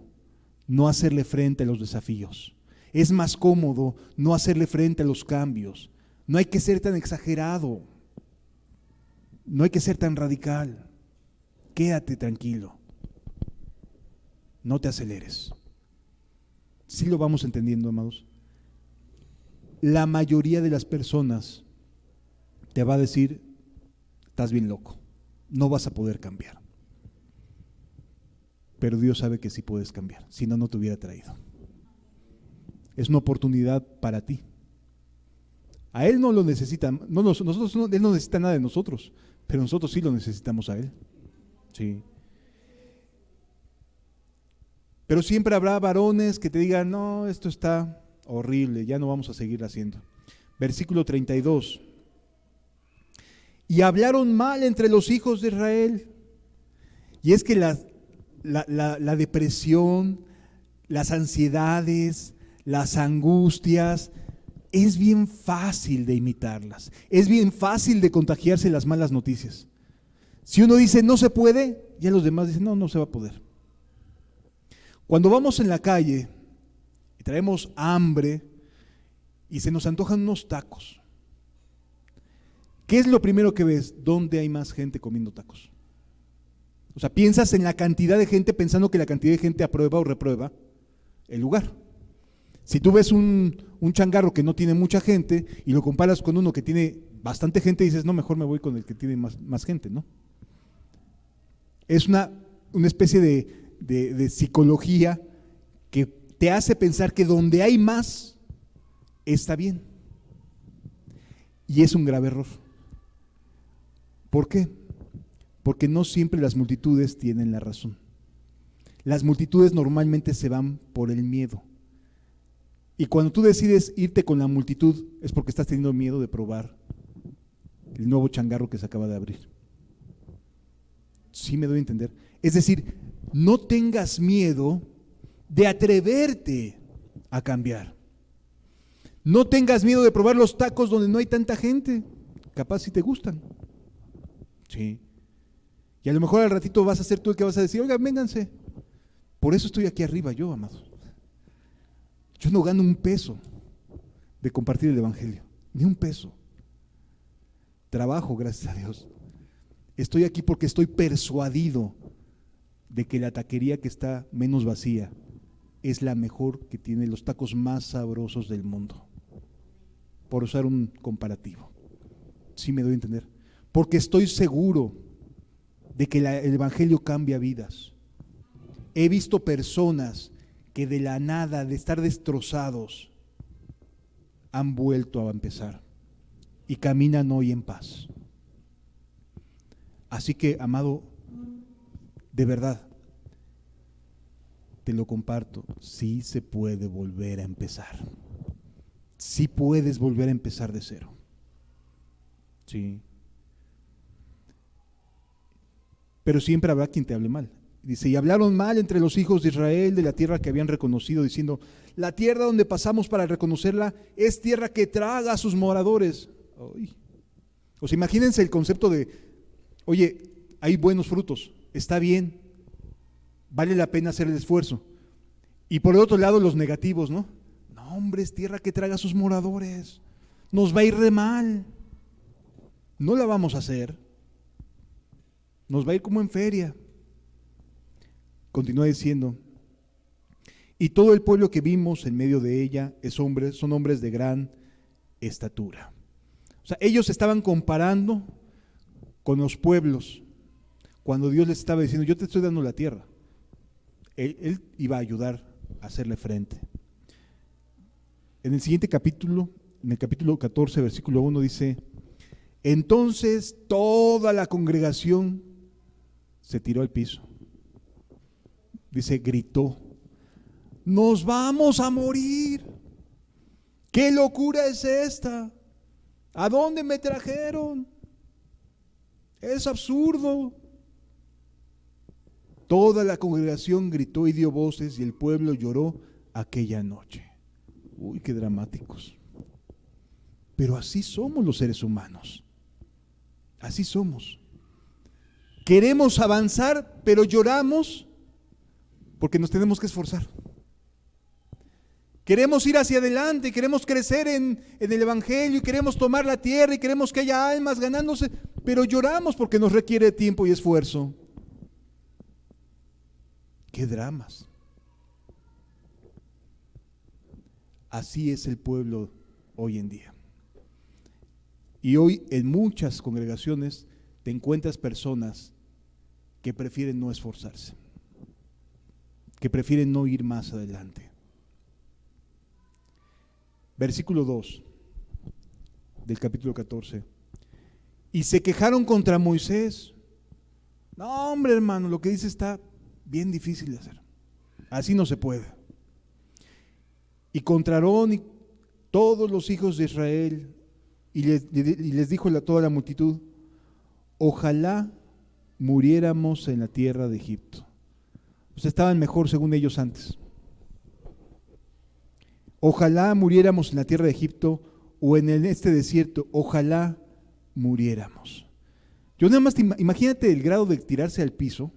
no hacerle frente a los desafíos, es más cómodo no hacerle frente a los cambios. No hay que ser tan exagerado. No hay que ser tan radical. Quédate tranquilo. No te aceleres. Sí lo vamos entendiendo, amados. La mayoría de las personas te va a decir, estás bien loco, no vas a poder cambiar. Pero Dios sabe que sí puedes cambiar, si no, no te hubiera traído. Es una oportunidad para ti. A Él no lo necesita, Él no necesita nada de nosotros, pero nosotros sí lo necesitamos a Él. Sí. Pero siempre habrá varones que te digan, no, esto está horrible, ya no vamos a seguir haciendo. Versículo 32. Y hablaron mal entre los hijos de Israel. Y es que la depresión, las ansiedades, las angustias, es bien fácil de imitarlas. Es bien fácil de contagiarse las malas noticias. Si uno dice no se puede, ya los demás dicen no, no se va a poder. Cuando vamos en la calle y traemos hambre y se nos antojan unos tacos, ¿qué es lo primero que ves? ¿Dónde hay más gente comiendo tacos? O sea, piensas en la cantidad de gente pensando que la cantidad de gente aprueba o reprueba el lugar. Si tú ves un changarro que no tiene mucha gente y lo comparas con uno que tiene bastante gente, dices, no, mejor me voy con el que tiene más gente, ¿no? Es una especie de psicología que te hace pensar que donde hay más, está bien. Y es un grave error. ¿Por qué? Porque no siempre las multitudes tienen la razón. Las multitudes normalmente se van por el miedo. Y cuando tú decides irte con la multitud es porque estás teniendo miedo de probar el nuevo changarro que se acaba de abrir. ¿Sí me doy a entender? Es decir, no tengas miedo de atreverte a cambiar. No tengas miedo de probar los tacos donde no hay tanta gente. Capaz si te gustan. Sí. Y a lo mejor al ratito vas a ser tú el que vas a decir, oigan, vénganse. Por eso estoy aquí arriba yo, amados. Yo no gano un peso de compartir el evangelio, ni un peso. Trabajo, gracias a Dios. Estoy aquí porque estoy persuadido de que la taquería que está menos vacía es la mejor, que tiene los tacos más sabrosos del mundo. Por usar un comparativo. ¿Sí me doy a entender? Porque estoy seguro de que el evangelio cambia vidas. He visto personas que de la nada, de estar destrozados, han vuelto a empezar y caminan hoy en paz. Así que, amado, de verdad, te lo comparto, sí se puede volver a empezar. Sí puedes volver a empezar de cero. Sí. Pero siempre habrá quien te hable mal. Dice, y hablaron mal entre los hijos de Israel de la tierra que habían reconocido, diciendo, la tierra donde pasamos para reconocerla es tierra que traga a sus moradores. Ay. O sea, imagínense el concepto de, oye, hay buenos frutos, está bien, vale la pena hacer el esfuerzo. Y por el otro lado los negativos, ¿no? No, hombre, es tierra que traga a sus moradores, nos va a ir re mal, no la vamos a hacer, nos va a ir como en feria. Continúa diciendo, y todo el pueblo que vimos en medio de ella son hombres de gran estatura. O sea, ellos estaban comparando con los pueblos, cuando Dios les estaba diciendo, yo te estoy dando la tierra. Él iba a ayudar a hacerle frente. En el siguiente capítulo, en el capítulo 14, versículo 1, dice, entonces toda la congregación se tiró al piso. Dice, gritó, nos vamos a morir. ¿Qué locura es esta? ¿A dónde me trajeron? Es absurdo. Toda la congregación gritó y dio voces y el pueblo lloró aquella noche. Uy, qué dramáticos. Pero así somos los seres humanos. Así somos. Queremos avanzar, pero lloramos porque nos tenemos que esforzar. Queremos ir hacia adelante, queremos crecer en el evangelio y queremos tomar la tierra y queremos que haya almas ganándose, pero lloramos porque nos requiere tiempo y esfuerzo. ¡Qué dramas! Así es el pueblo hoy en día. Y hoy en muchas congregaciones te encuentras personas que prefieren no esforzarse, que prefieren no ir más adelante. Versículo 2 del capítulo 14. Y se quejaron contra Moisés. No, hombre, hermano, lo que dice está bien difícil de hacer. Así no se puede. Y contra Aarón y todos los hijos de Israel, y les dijo a toda la multitud: ojalá muriéramos en la tierra de Egipto. O sea, estaban mejor según ellos antes. Ojalá muriéramos en la tierra de Egipto o en este desierto, ojalá muriéramos. Yo nada más imagínate el grado de tirarse al piso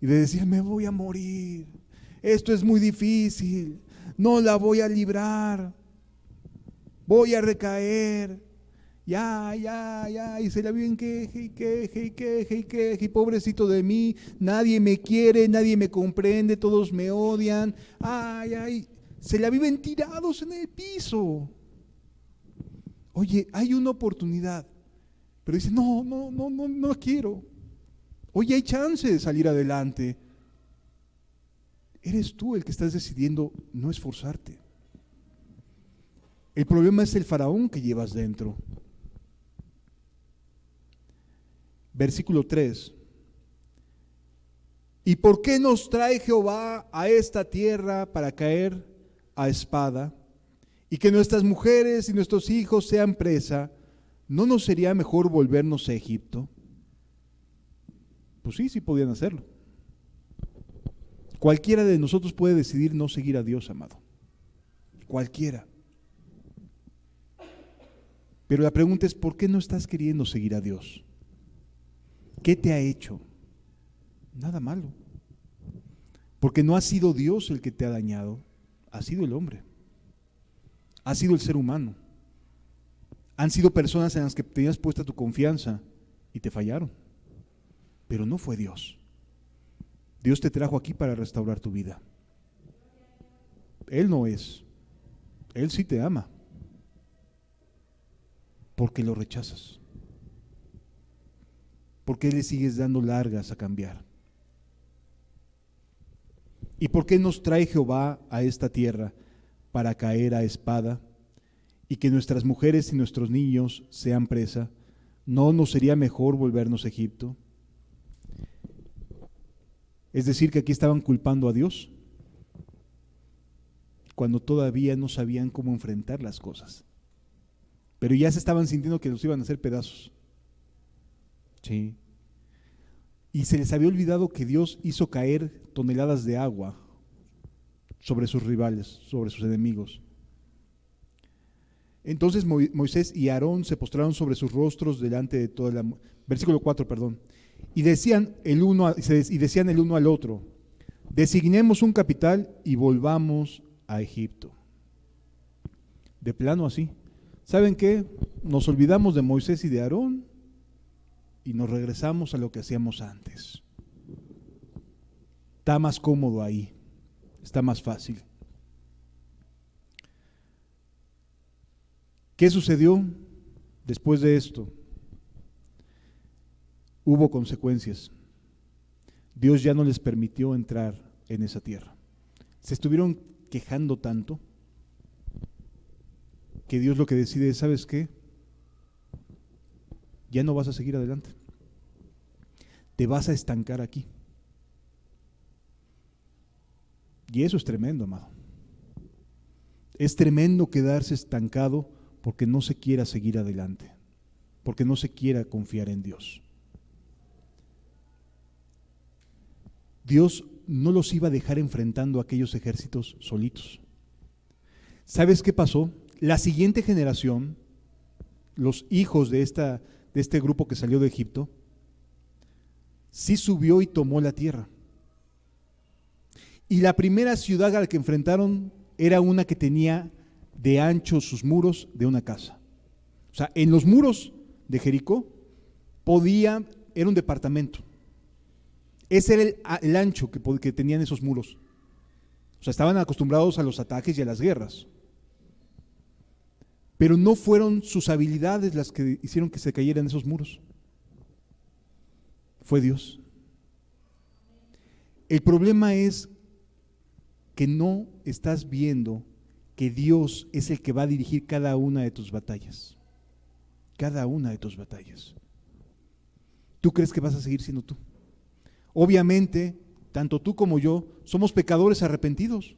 y de decir: me voy a morir, esto es muy difícil, no la voy a librar, voy a recaer, y se la viven queje, y pobrecito de mí, nadie me quiere, nadie me comprende, todos me odian, se la viven tirados en el piso. Oye, hay una oportunidad, pero dice: no quiero. Oye, hay chance de salir adelante. Eres tú el que estás decidiendo no esforzarte. El problema es el faraón que llevas dentro. Versículo 3. ¿Y por qué nos trae Jehová a esta tierra para caer a espada y que nuestras mujeres y nuestros hijos sean presa? ¿No nos sería mejor volvernos a Egipto? Pues sí podían hacerlo. Cualquiera de nosotros puede decidir no seguir a Dios, amado. Cualquiera. Pero la pregunta es: ¿por qué no estás queriendo seguir a Dios? ¿Qué te ha hecho? Nada malo. Porque no ha sido Dios el que te ha dañado, ha sido el hombre, ha sido el ser humano. Han sido personas en las que tenías puesta tu confianza y te fallaron, pero no fue Dios. Dios te trajo aquí para restaurar tu vida. Él no es, Él sí te ama, porque lo rechazas, porque le sigues dando largas a cambiar. ¿Y por qué nos trae Jehová a esta tierra? Para caer a espada y que nuestras mujeres y nuestros niños sean presa. ¿No nos sería mejor volvernos a Egipto? Es decir, que aquí estaban culpando a Dios cuando todavía no sabían cómo enfrentar las cosas, pero ya se estaban sintiendo que los iban a hacer pedazos. Sí. Y se les había olvidado que Dios hizo caer toneladas de agua sobre sus rivales, sobre sus enemigos. Entonces Moisés y Aarón se postraron sobre sus rostros delante de toda la... Versículo 4, perdón. Y decían el uno al otro: designemos un capital y volvamos a Egipto. De plano así. ¿Saben qué? Nos olvidamos de Moisés y de Aarón y nos regresamos a lo que hacíamos antes. Está más cómodo ahí, está más fácil. ¿Qué sucedió después de esto? Hubo consecuencias. Dios ya no les permitió entrar en esa tierra. Se estuvieron quejando tanto que Dios lo que decide es: ¿sabes qué? Ya no vas a seguir adelante. Te vas a estancar aquí. Y eso es tremendo, amado. Es tremendo quedarse estancado porque no se quiera seguir adelante, porque no se quiera confiar en Dios. Dios no los iba a dejar enfrentando a aquellos ejércitos solitos. ¿Sabes qué pasó? La siguiente generación, los hijos de este grupo que salió de Egipto, sí subió y tomó la tierra. Y la primera ciudad a la que enfrentaron era una que tenía de ancho sus muros de una casa. O sea, en los muros de Jericó era un departamento. Ese era el ancho que tenían esos muros. O sea, estaban acostumbrados a los ataques y a las guerras. Pero no fueron sus habilidades las que hicieron que se cayeran esos muros. Fue Dios. El problema es que no estás viendo que Dios es el que va a dirigir cada una de tus batallas. Cada una de tus batallas. ¿Tú crees que vas a seguir siendo tú? Obviamente, tanto tú como yo somos pecadores arrepentidos.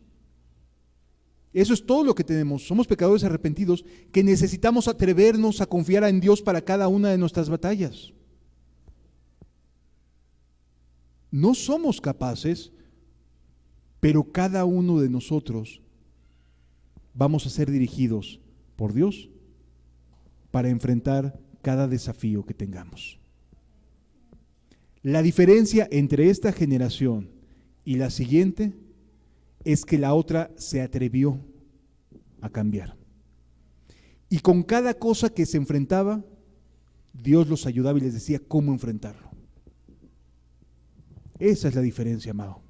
Eso es todo lo que tenemos. Somos pecadores arrepentidos que necesitamos atrevernos a confiar en Dios para cada una de nuestras batallas. No somos capaces, pero cada uno de nosotros vamos a ser dirigidos por Dios para enfrentar cada desafío que tengamos. La diferencia entre esta generación y la siguiente es que la otra se atrevió a cambiar. Y con cada cosa que se enfrentaba, Dios los ayudaba y les decía cómo enfrentarlo. Esa es la diferencia, amado.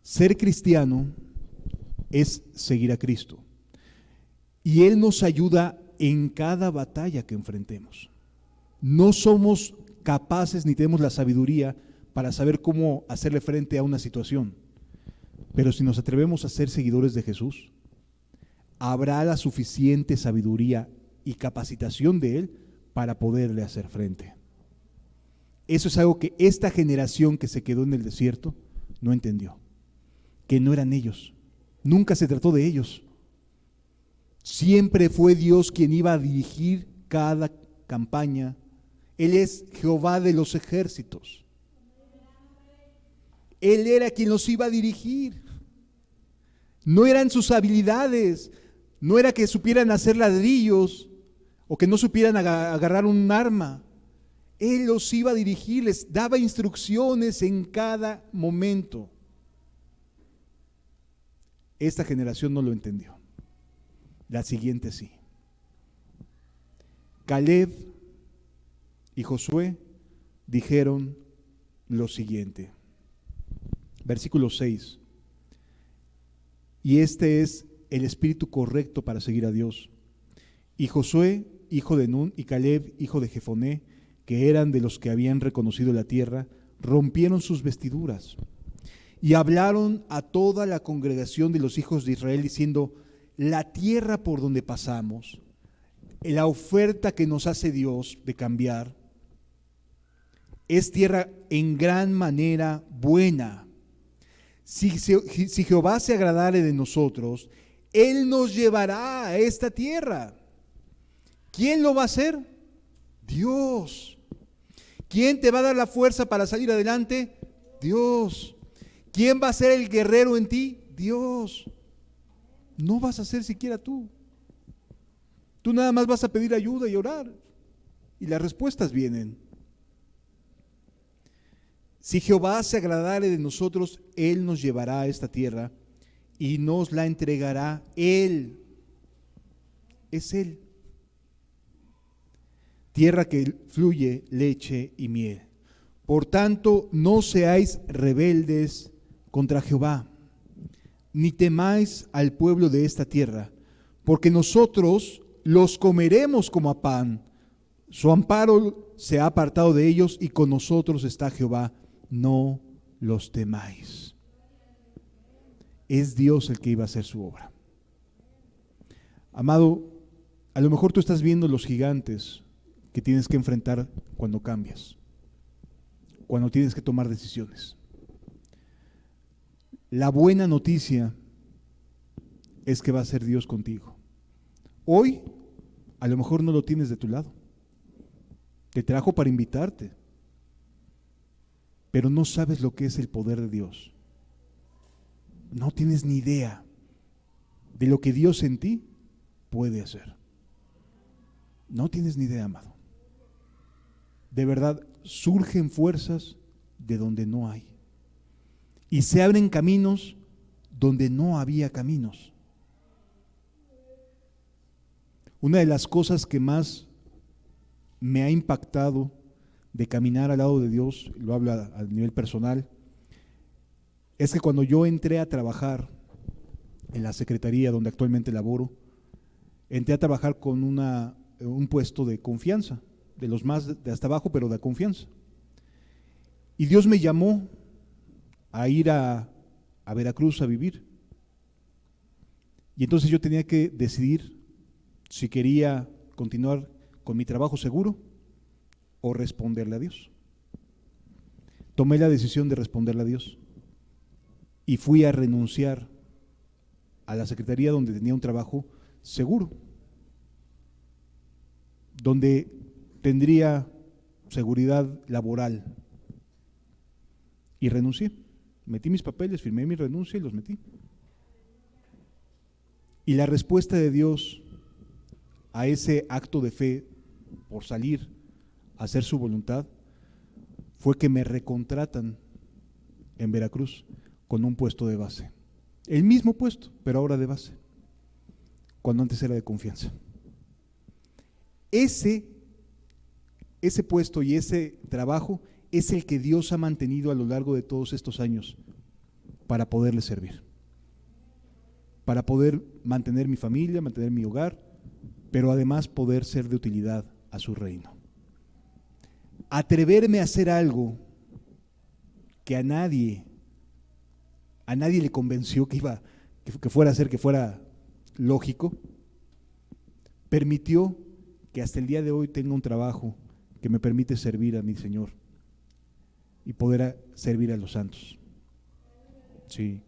Ser cristiano es seguir a Cristo. Y Él nos ayuda en cada batalla que enfrentemos. No somos capaces ni tenemos la sabiduría para saber cómo hacerle frente a una situación. Pero si nos atrevemos a ser seguidores de Jesús, habrá la suficiente sabiduría y capacitación de Él para poderle hacer frente. Eso es algo que esta generación que se quedó en el desierto no entendió. Que no eran ellos. Nunca se trató de ellos. Siempre fue Dios quien iba a dirigir cada campaña. Él es Jehová de los ejércitos. Él era quien los iba a dirigir. No eran sus habilidades, no era que supieran hacer ladrillos o que no supieran agarrar un arma. Él los iba a dirigir, les daba instrucciones en cada momento. Esta generación no lo entendió. La siguiente sí. Caleb y Josué dijeron lo siguiente. Versículo 6. Y este es el espíritu correcto para seguir a Dios. Y Josué, hijo de Nun, y Caleb, hijo de Jefoné, que eran de los que habían reconocido la tierra, rompieron sus vestiduras y hablaron a toda la congregación de los hijos de Israel diciendo: la tierra por donde pasamos, la oferta que nos hace Dios de cambiar, es tierra en gran manera buena. Si Jehová se agradare de nosotros, Él nos llevará a esta tierra. ¿Quién lo va a hacer? Dios. ¿Quién te va a dar la fuerza para salir adelante? Dios. ¿Quién va a ser el guerrero en ti? Dios. No vas a ser siquiera tú. Tú nada más vas a pedir ayuda y orar. Y las respuestas vienen. Si Jehová se agradare de nosotros, Él nos llevará a esta tierra y nos la entregará Él. Es Él. Tierra que fluye leche y miel. Por tanto, no seáis rebeldes contra Jehová, ni temáis al pueblo de esta tierra, porque nosotros los comeremos como a pan. Su amparo se ha apartado de ellos y con nosotros está Jehová. No los temáis. Es Dios el que iba a hacer su obra. Amado, a lo mejor tú estás viendo los gigantes que tienes que enfrentar cuando cambias, cuando tienes que tomar decisiones. La buena noticia es que va a ser Dios contigo. Hoy, a lo mejor no lo tienes de tu lado. Te trajo para invitarte, pero no sabes lo que es el poder de Dios. No tienes ni idea de lo que Dios en ti puede hacer. No tienes ni idea, amado. De verdad, surgen fuerzas de donde no hay. Y se abren caminos donde no había caminos. Una de las cosas que más me ha impactado de caminar al lado de Dios, lo hablo a nivel personal, es que cuando yo entré a trabajar en la secretaría donde actualmente laboro, entré a trabajar con un puesto de confianza, de los más de hasta abajo, pero de confianza. Y Dios me llamó a ir a Veracruz a vivir. Y entonces yo tenía que decidir si quería continuar con mi trabajo seguro o responderle a Dios. Tomé la decisión de responderle a Dios y fui a renunciar a la secretaría donde tenía un trabajo seguro, donde tendría seguridad laboral. Y renuncié, metí mis papeles, firmé mi renuncia y los metí. Y la respuesta de Dios a ese acto de fe por salir a hacer su voluntad fue que me recontratan en Veracruz con un puesto de base. El mismo puesto, pero ahora de base, cuando antes era de confianza. Ese puesto y ese trabajo es el que Dios ha mantenido a lo largo de todos estos años para poderle servir, para poder mantener mi familia, mantener mi hogar, pero además poder ser de utilidad a su reino. Atreverme a hacer algo que a nadie le convenció que fuera a ser, que fuera lógico, permitió que hasta el día de hoy tenga un trabajo que me permite servir a mi Señor y poder servir a los santos. Sí.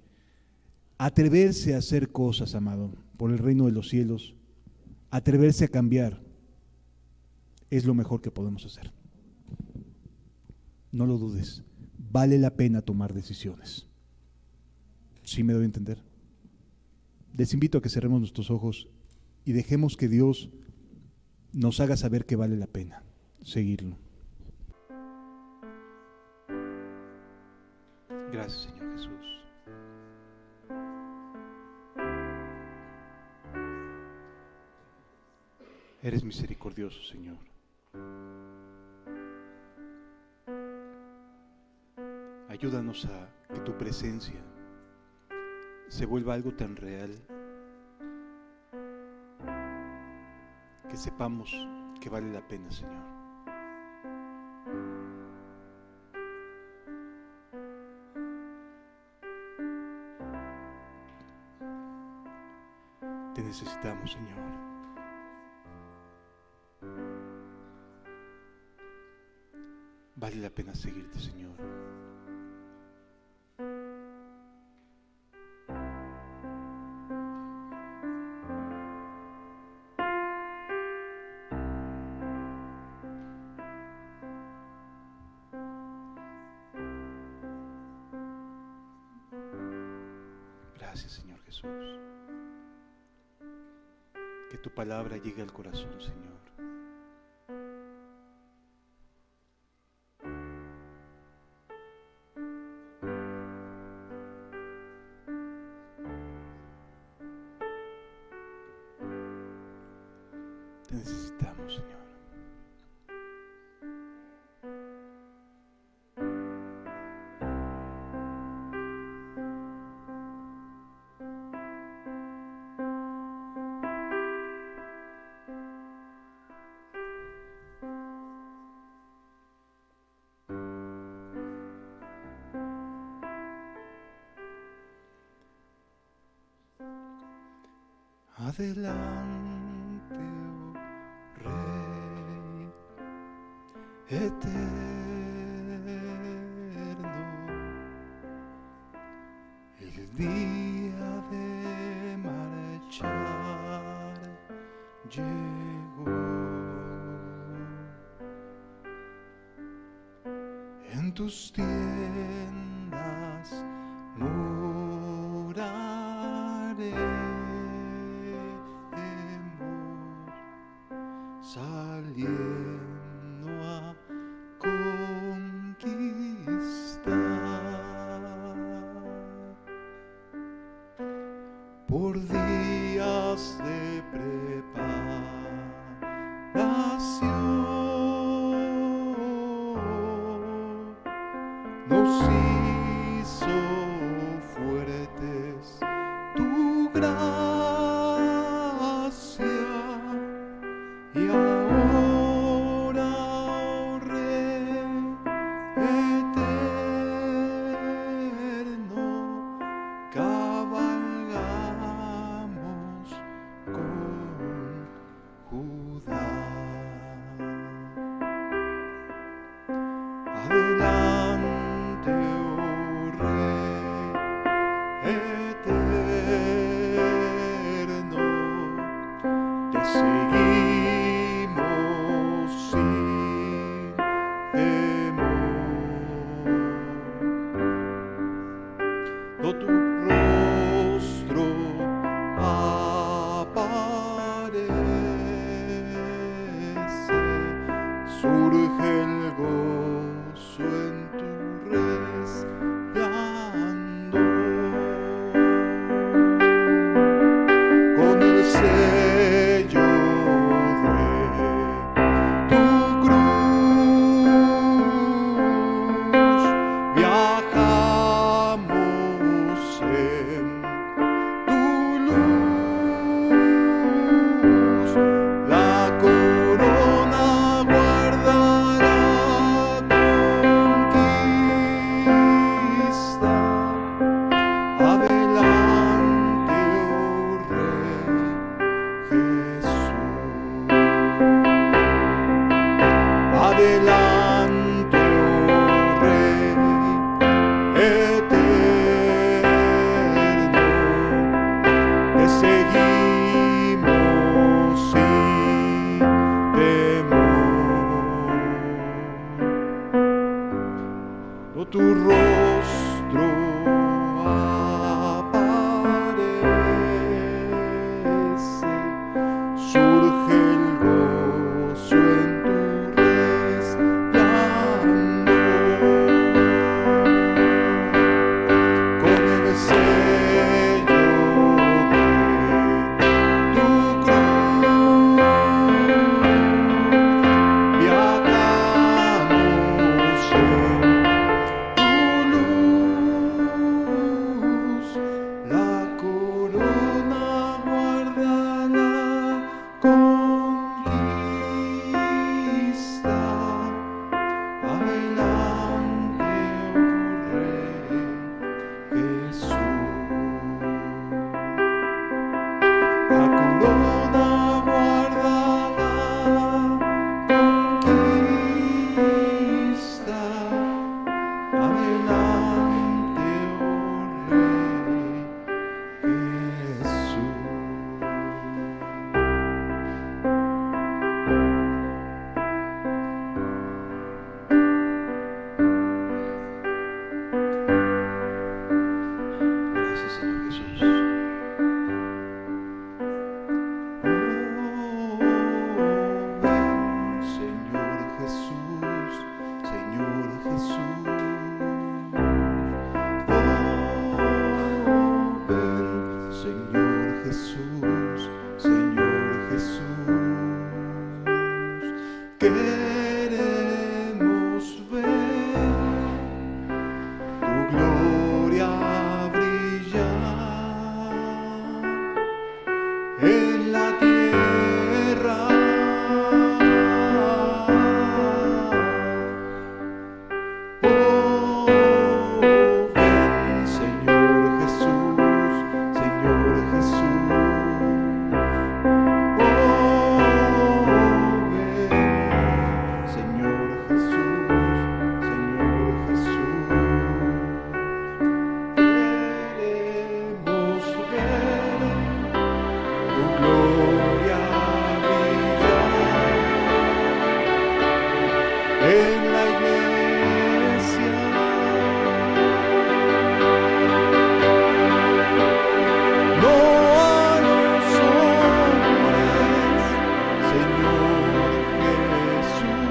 Atreverse a hacer cosas, amado, por el reino de los cielos, atreverse a cambiar, es lo mejor que podemos hacer. No lo dudes, vale la pena tomar decisiones. ¿Sí me doy a entender? Les invito a que cerremos nuestros ojos y dejemos que Dios nos haga saber que vale la pena seguirlo. Gracias, Señor Jesús. Eres misericordioso, Señor. Ayúdanos a que tu presencia se vuelva algo tan real que sepamos que vale la pena, Señor. Te necesitamos, Señor. Vale la pena seguirte, Señor. Gracias, Señor Jesús. Que tu palabra llegue al corazón, Señor. Te necesitamos, Señor. Adelante, oh Rey eterno, el día de marchar llegó. En tus tiendas moraré. Saliendo a conquistar por días de preparación, nos hizo fuertes tu gracia. tu rostro aparece, surge el gozo en tu resplandor, con el sello de tu cruz, viajamos en tu luz, la corona guarda la conquista, adelante, oh Rey Jesús. La corona guarda la conquista, adelante, oh Rey Jesús. Gracias, Señor Jesús. Ven, Señor Jesús, Señor Jesús. Ven, Señor Jesús, Señor Jesús. Queremos ver tu gloria brillar en la tierra. Oh, ven, Señor Jesús, Señor Jesús. Oh, ven, Señor Jesús, Señor Jesús. Queremos ver tu gloria brillar en la iglesia. No a los hombres, Señor Jesús,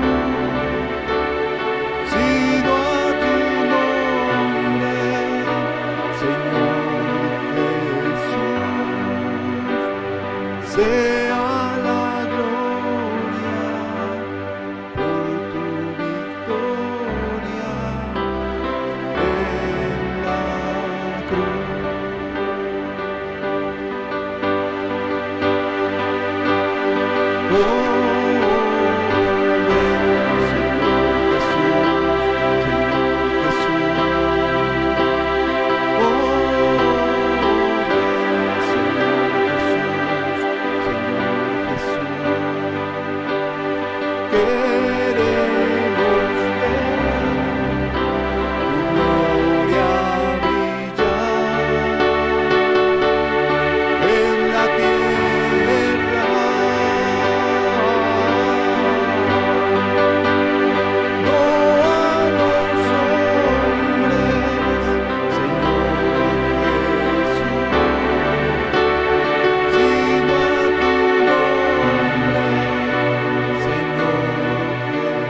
sino a tu nombre, Señor Jesús. Sea la gloria por tu victoria en la cruz. Oh, ven, Señor Jesús, Señor Jesús. Oh, ven, Señor Jesús, Señor Jesús. Queremos ver tu gloria brillar en la tierra. No a los hombres, Señor Jesús, sino a tu nombre, Señor Jesús.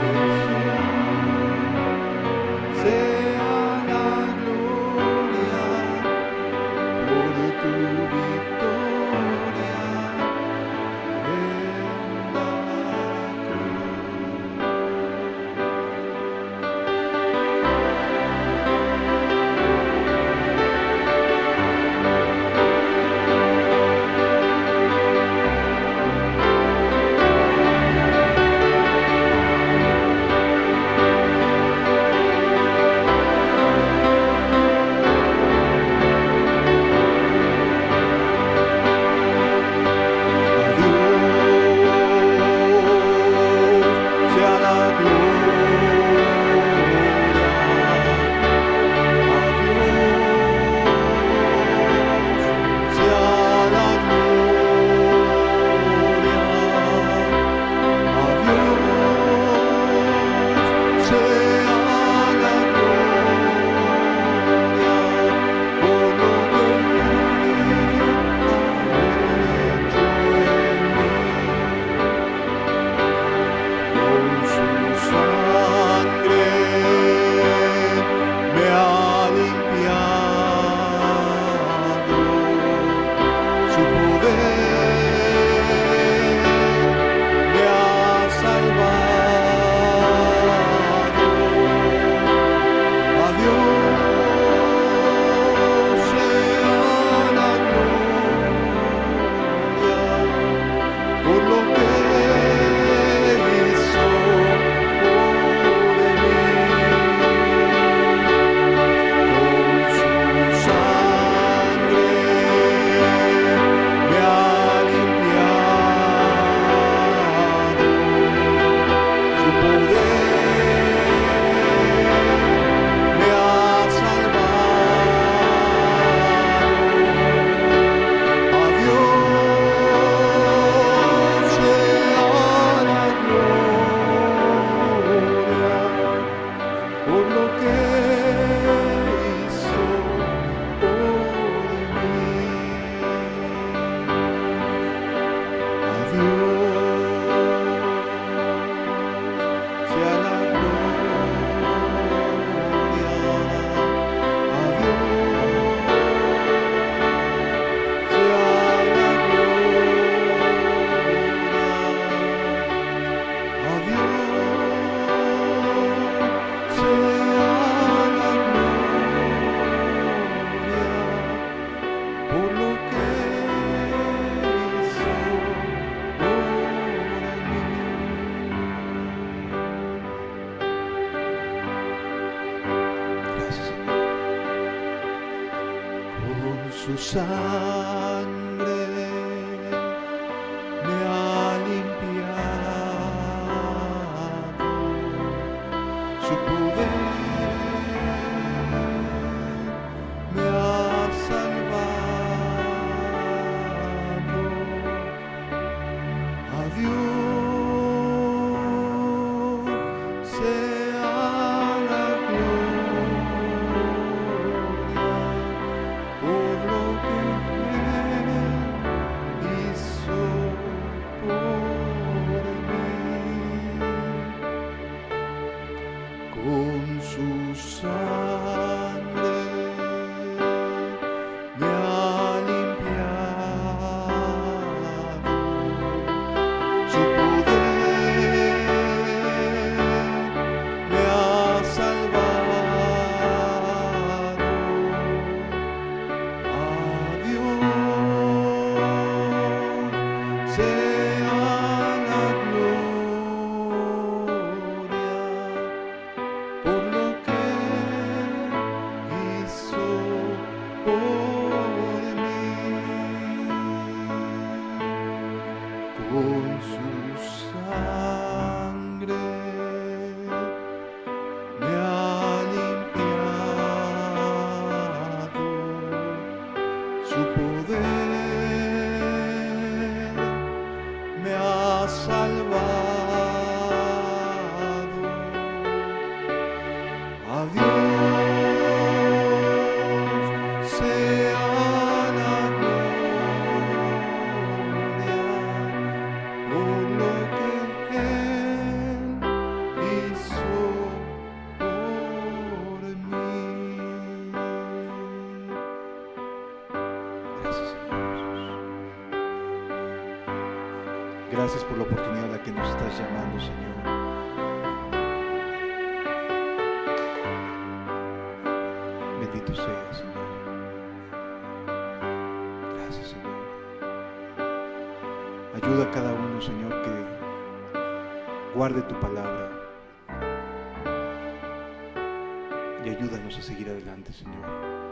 me ha salvado. A Dios sea la gloria por lo que hizo por mí. A Dios sea la gloria. A Dios sea la gloria. A Dios sea la gloria por lo que hizo por mí. Gracias, Señor. Con su sangre me ha limpiado, su poder me ha salvado. A Dios sea la gloria por lo que Él hizo por mí. Con su sangre me ha limpiado, su poder me ha salvado. A Dios sea la gloria por lo que hizo por mí. Con su sangre me ha limpiado, su poder me ha salvado. A Dios sea la gloria por lo que Él hizo por mí. Gracias, Señor Jesús. Gracias por la oportunidad a la que nos estás llamando, Señor. Bendito sea, Señor. Gracias, Señor. Ayuda a cada uno, Señor, que guarde tu palabra y ayúdanos a seguir adelante, Señor.